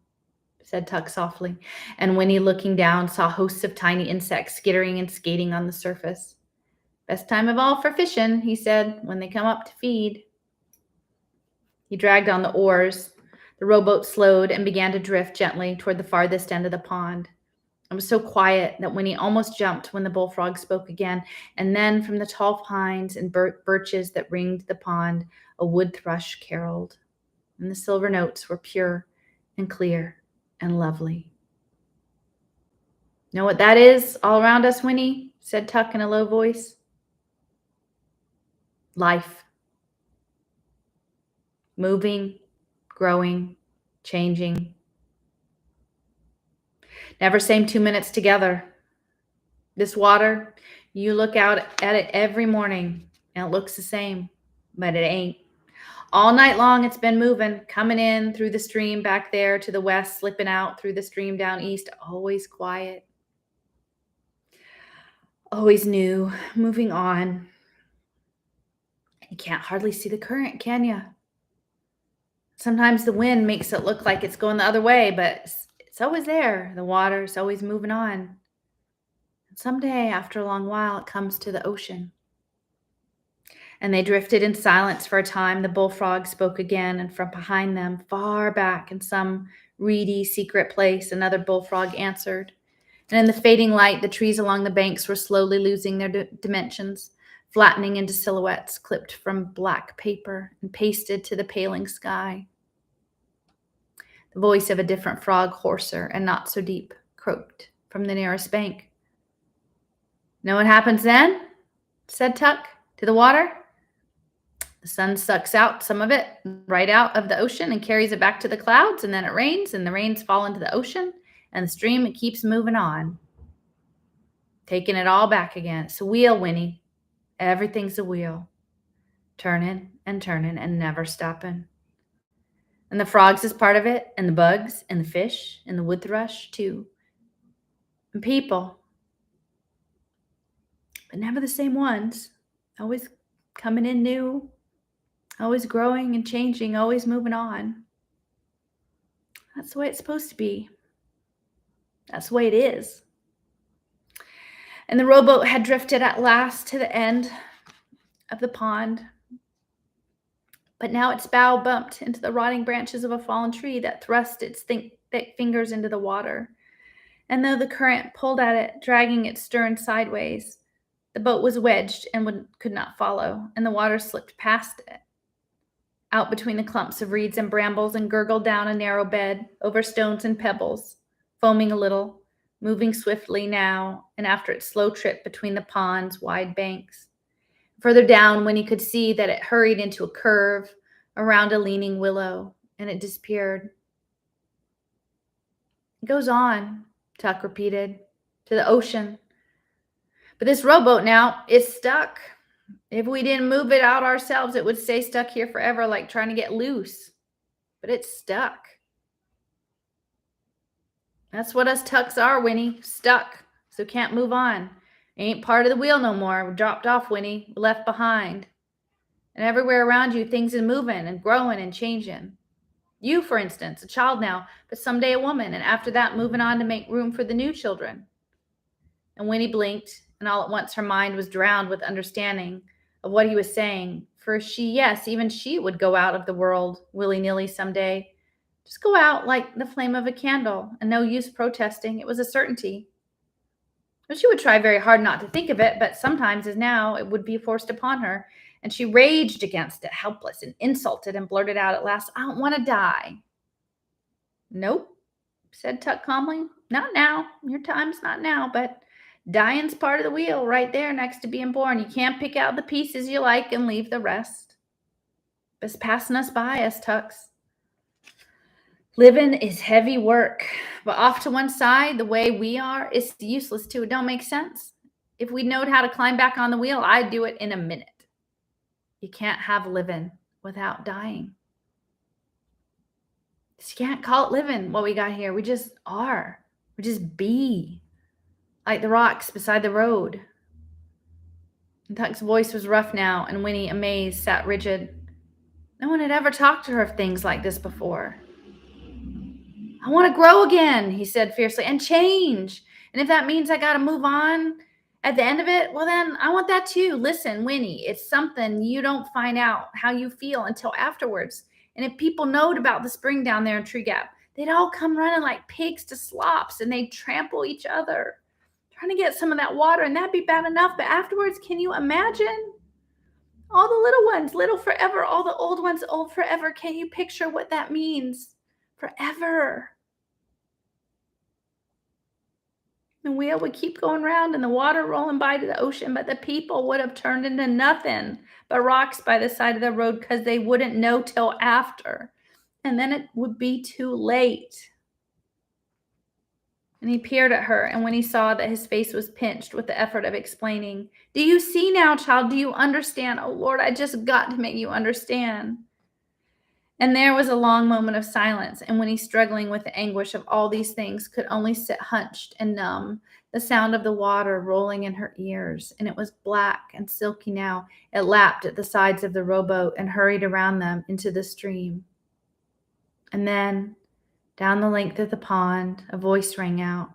said Tuck softly, and Winnie, looking down, saw hosts of tiny insects skittering and skating on the surface. Best time of all for fishing, he said, when they come up to feed. He dragged on the oars. The rowboat slowed and began to drift gently toward the farthest end of the pond. It was so quiet that Winnie almost jumped when the bullfrog spoke again, and then from the tall pines and birches that ringed the pond, a wood thrush caroled, and the silver notes were pure and clear and lovely. "Know what that is all around us, Winnie?" said Tuck in a low voice. "Life. Moving, growing, changing. Never same 2 minutes together. This water, you look out at it every morning and it looks the same, but it ain't. All night long it's been moving, coming in through the stream back there to the west, slipping out through the stream down east, always quiet. Always new, moving on. You can't hardly see the current, can you? Sometimes the wind makes it look like it's going the other way, but it's always there. The water's always moving on. And someday, after a long while, it comes to the ocean." And they drifted in silence for a time. The bullfrog spoke again, and from behind them, far back in some reedy, secret place, another bullfrog answered. And in the fading light, the trees along the banks were slowly losing their dimensions, flattening into silhouettes clipped from black paper and pasted to the paling sky. The voice of a different frog, hoarser and not so deep, croaked from the nearest bank. "Know what happens then?" said Tuck. "To the water? The sun sucks out some of it right out of the ocean and carries it back to the clouds, and then it rains, and the rains fall into the ocean, and the stream, it keeps moving on, taking it all back again. It's a wheel, Winnie. Everything's a wheel, turning and never stopping. And the frogs is part of it, and the bugs, and the fish, and the wood thrush, too. And people. But never the same ones. Always coming in new, always growing and changing, always moving on. That's the way it's supposed to be. That's the way it is." And the rowboat had drifted at last to the end of the pond. But now its bow bumped into the rotting branches of a fallen tree that thrust its thick fingers into the water. And though the current pulled at it, dragging its stern sideways, the boat was wedged and could not follow, and the water slipped past it, out between the clumps of reeds and brambles, and gurgled down a narrow bed, over stones and pebbles, foaming a little, moving swiftly now and after its slow trip between the pond's wide banks. Further down, Winnie could see that it hurried into a curve around a leaning willow, and it disappeared. "It goes on," Tuck repeated, "to the ocean. But this rowboat now is stuck. If we didn't move it out ourselves, it would stay stuck here forever, like trying to get loose. But it's stuck. That's what us Tucks are, Winnie. Stuck. So can't move on. Ain't part of the wheel no more. We're dropped off, Winnie. We're left behind. And everywhere around you, things is moving and growing and changing. You, for instance, a child now, but someday a woman, and after that moving on to make room for the new children." And Winnie blinked, and all at once her mind was drowned with understanding of what he was saying. For even she would go out of the world willy-nilly someday. Just go out like the flame of a candle, and no use protesting. It was a certainty. But she would try very hard not to think of it, but sometimes, as now, it would be forced upon her, and she raged against it, helpless and insulted, and blurted out at last, "I don't want to die." "Nope," said Tuck calmly. "Not now. Your time's not now, but dying's part of the wheel right there next to being born. You can't pick out the pieces you like and leave the rest. It's passing us by, us Tucks. Living is heavy work, but off to one side, the way we are, it's useless too. It don't make sense. If we knowed how to climb back on the wheel, I'd do it in a minute. You can't have living without dying. You can't call it living, what we got here. We just are. We just be. Like the rocks beside the road." And Tuck's voice was rough now, and Winnie, amazed, sat rigid. No one had ever talked to her of things like this before. "I want to grow again," he said fiercely, "and change. And if that means I got to move on At the end of it, well, then I want that too. Listen, Winnie, it's something you don't find out how you feel until afterwards. And if people knowed about the spring down there in Tree Gap, they'd all come running like pigs to slops and they'd trample each other, trying to get some of that water. And that'd be bad enough. But afterwards, can you imagine? All the little ones, little forever, all the old ones, old forever. Can you picture what that means? Forever. The wheel would keep going round and the water rolling by to the ocean, but the people would have turned into nothing but rocks by the side of the road because they wouldn't know till after. And then it would be too late. And he peered at her, and when he saw that his face was pinched with the effort of explaining, "Do you see now, child? Do you understand? Oh, Lord, I just got to make you understand." And there was a long moment of silence, and Winnie, struggling with the anguish of all these things, could only sit hunched and numb, the sound of the water rolling in her ears, and it was black and silky now. It lapped at the sides of the rowboat and hurried around them into the stream. And then, down the length of the pond, a voice rang out.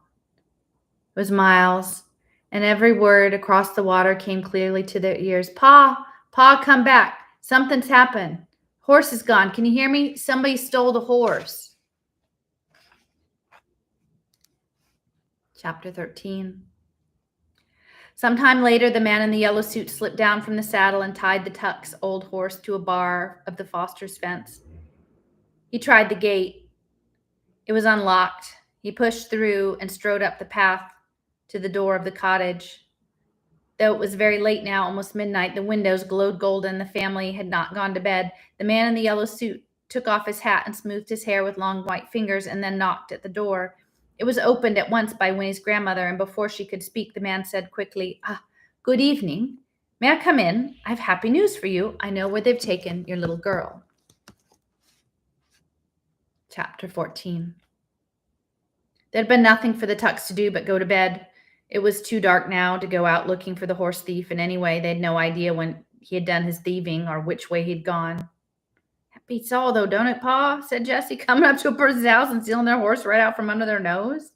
It was Miles, and every word across the water came clearly to their ears. "Pa, Pa, come back. Something's happened. Horse is gone. Can you hear me? Somebody stole the horse." Chapter 13. Sometime later, the man in the yellow suit slipped down from the saddle and tied the Tuck's old horse to a bar of the Foster's fence. He tried the gate. It was unlocked. He pushed through and strode up the path to the door of the cottage. Though it was very late now, almost midnight, the windows glowed golden. The family had not gone to bed. The man in the yellow suit took off his hat and smoothed his hair with long white fingers and then knocked at the door. It was opened at once by Winnie's grandmother, and before she could speak, the man said quickly, "Good evening. May I come in? I have happy news for you. I know where they've taken your little girl." Chapter 14. There had been nothing for the Tucks to do but go to bed. It was too dark now to go out looking for the horse thief, and anyway, they had no idea when he had done his thieving or which way he'd gone. "That beats all, though, don't it, Pa?" said Jessie, "coming up to a person's house and stealing their horse right out from under their nose."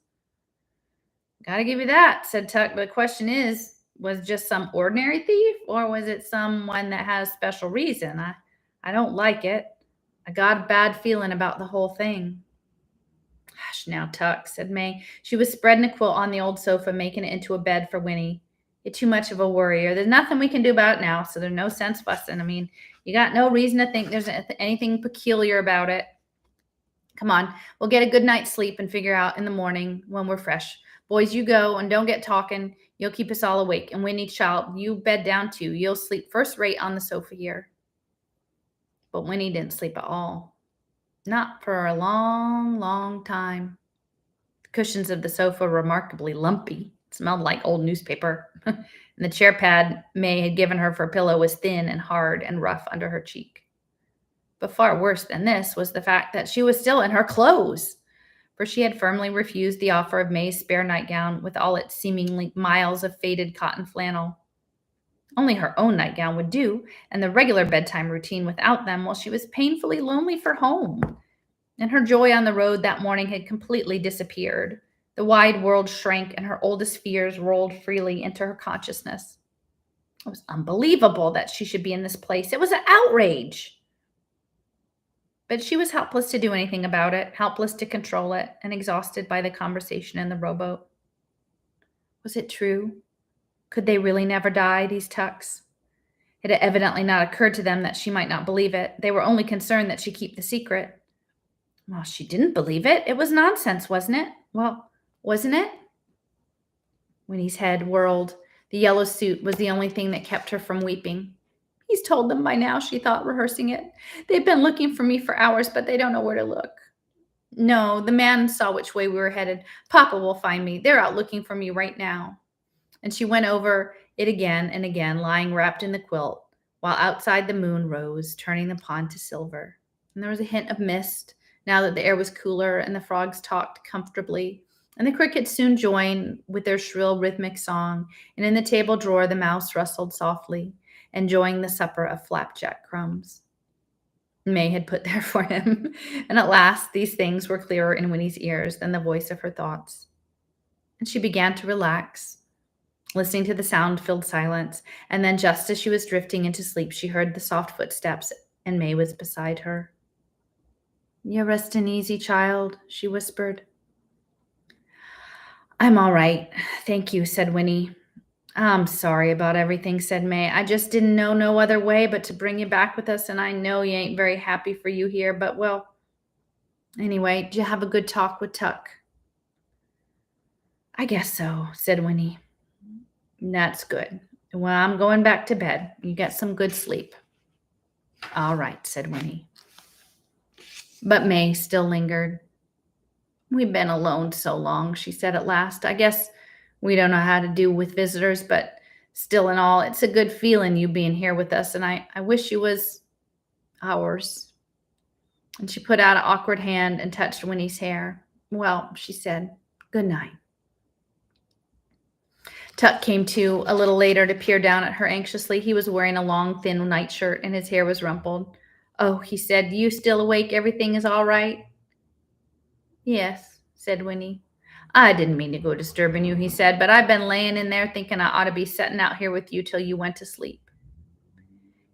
"Gotta give you that," said Tuck, "but the question is, was it just some ordinary thief, or was it someone that has special reason? I don't like it. I got a bad feeling about the whole thing." "Hush now, Tuck," said May. She was spreading a quilt on the old sofa, making it into a bed for Winnie. "You're too much of a worrier. There's nothing we can do about it now, so there's no sense fussing. I mean, you got no reason to think there's anything peculiar about it. Come on, we'll get a good night's sleep and figure out in the morning when we're fresh. Boys, you go and don't get talking. You'll keep us all awake. And Winnie, child, you bed down too. You'll sleep first rate on the sofa here." But Winnie didn't sleep at all. Not for a long, long time. The cushions of the sofa were remarkably lumpy. It smelled like old newspaper. And the chair pad May had given her for a pillow was thin and hard and rough under her cheek. But far worse than this was the fact that she was still in her clothes, for she had firmly refused the offer of May's spare nightgown with all its seemingly miles of faded cotton flannel. Only her own nightgown would do, and the regular bedtime routine without them, while she was painfully lonely for home. And her joy on the road that morning had completely disappeared. The wide world shrank, and her oldest fears rolled freely into her consciousness. It was unbelievable that she should be in this place. It was an outrage. But she was helpless to do anything about it, helpless to control it, and exhausted by the conversation in the rowboat. Was it true? Could they really never die, these Tucks? It had evidently not occurred to them that she might not believe it. They were only concerned that she keep the secret. Well, she didn't believe it. It was nonsense, wasn't it? Well, wasn't it? Winnie's head whirled. The yellow suit was the only thing that kept her from weeping. "He's told them by now," she thought, rehearsing it. "They've been looking for me for hours, but they don't know where to look." "No, the man saw which way we were headed. Papa will find me. They're out looking for me right now." And she went over it again and again, lying wrapped in the quilt, while outside the moon rose, turning the pond to silver. And there was a hint of mist, now that the air was cooler and the frogs talked comfortably. And the crickets soon joined with their shrill rhythmic song, and in the table drawer the mouse rustled softly, enjoying the supper of flapjack crumbs May had put there for him. And at last these things were clearer in Winnie's ears than the voice of her thoughts. And she began to relax. listening to the sound-filled silence, and then just as she was drifting into sleep, she heard the soft footsteps, and May was beside her. "You're resting easy, child," she whispered. "I'm all right, thank you," said Winnie. "I'm sorry about everything," said May. "I just didn't know no other way but to bring you back with us, and I know you ain't very happy for you here, but, well, anyway, did you have a good talk with Tuck?" "I guess so," said Winnie. "That's good. Well, I'm going back to bed. You get some good sleep." "All right," said Winnie. But May still lingered. "We've been alone so long," she said at last. "I guess we don't know how to do with visitors, but still in all, it's a good feeling you being here with us, and I wish you was ours." And she put out an awkward hand and touched Winnie's hair. "Well," she said, "good night." Tuck came to a little later to peer down at her anxiously. He was wearing a long, thin nightshirt, and his hair was rumpled. "Oh," he said, "you still awake? Everything is all right?" "Yes," said Winnie. "I didn't mean to go disturbing you," he said, "but I've been laying in there thinking I ought to be setting out here with you till you went to sleep."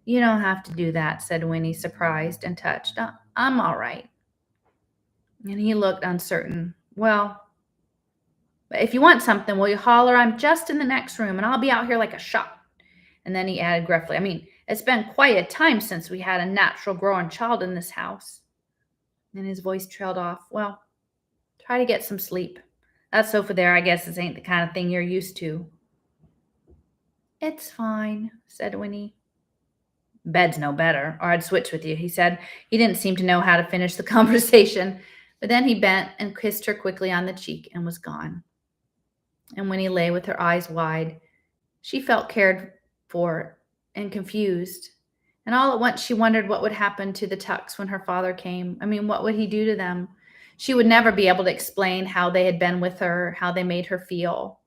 "You don't have to do that," said Winnie, surprised and touched. I'm all right." And he looked uncertain. "Well, if you want something, will you holler? I'm just in the next room, and I'll be out here like a shot." And then he added gruffly, it's been quite a time since we had a natural growing child in this house." And his voice trailed off. "Well, try to get some sleep. That sofa there, I guess, this ain't the kind of thing you're used to." "It's fine," said Winnie. "Bed's no better, or I'd switch with you," he said. He didn't seem to know how to finish the conversation, but then he bent and kissed her quickly on the cheek and was gone. And Winnie lay with her eyes wide. She felt cared for and confused. And all at once she wondered what would happen to the Tucks when her father came. What would he do to them? She would never be able to explain how they had been with her, how they made her feel.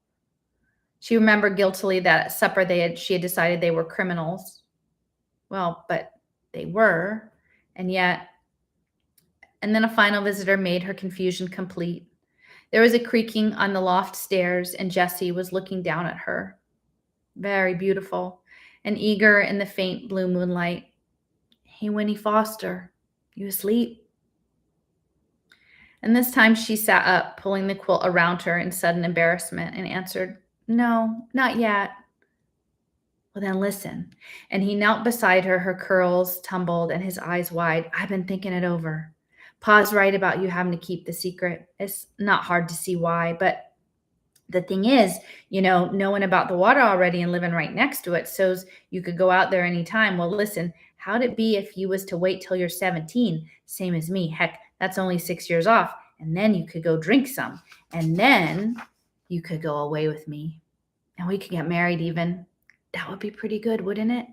She remembered guiltily that at supper she had decided they were criminals. Well, but they were, and yet. And then a final visitor made her confusion complete. There was a creaking on the loft stairs, and Jessie was looking down at her. Very beautiful and eager in the faint blue moonlight. "Hey, Winnie Foster, you asleep?" And this time she sat up, pulling the quilt around her in sudden embarrassment, and answered, "No, not yet." "Well, then listen." And he knelt beside her, her curls tumbled and his eyes wide. "I've been thinking it over. Pa's right about you having to keep the secret. It's not hard to see why, but the thing is, knowing about the water already and living right next to it so's you could go out there anytime. Well, listen, how'd it be if you was to wait till you're 17, same as me? Heck, that's only 6 years off, and then you could go drink some, and then you could go away with me, and we could get married even. That would be pretty good, wouldn't it?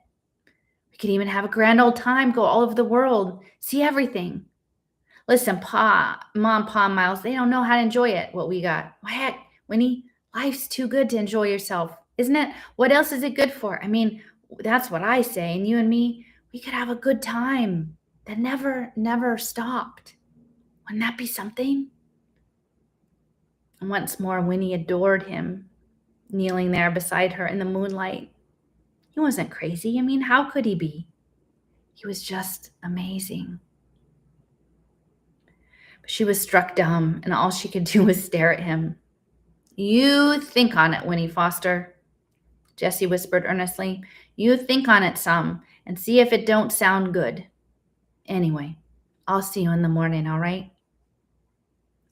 We could even have a grand old time, go all over the world, see everything. Listen, Mom, Pa, Miles, they don't know how to enjoy it, what we got. Well, heck, Winnie, life's too good to enjoy yourself, isn't it? What else is it good for? That's what I say. And you and me, we could have a good time that never stopped. Wouldn't that be something? And once more, Winnie adored him, kneeling there beside her in the moonlight. He wasn't crazy. How could he be? He was just amazing. But she was struck dumb, and all she could do was stare at him. "You think on it, Winnie Foster," Jessie whispered earnestly. "You think on it some, and see if it don't sound good. Anyway, I'll see you in the morning, all right?"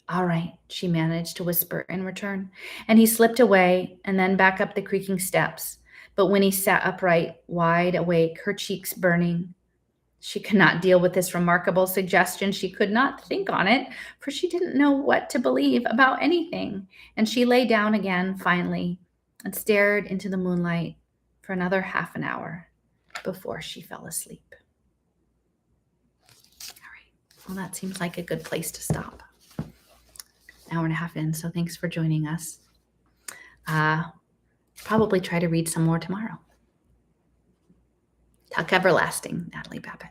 "All right," she managed to whisper in return. And he slipped away and then back up the creaking steps. But Winnie sat upright, wide awake, her cheeks burning. She could not deal with this remarkable suggestion. She could not think on it, for she didn't know what to believe about anything. And she lay down again, finally, and stared into the moonlight for another half an hour before she fell asleep. All right. Well, that seems like a good place to stop. Hour and a half in, so thanks for joining us. Probably try to read some more tomorrow. Tuck Everlasting, Natalie Babbitt.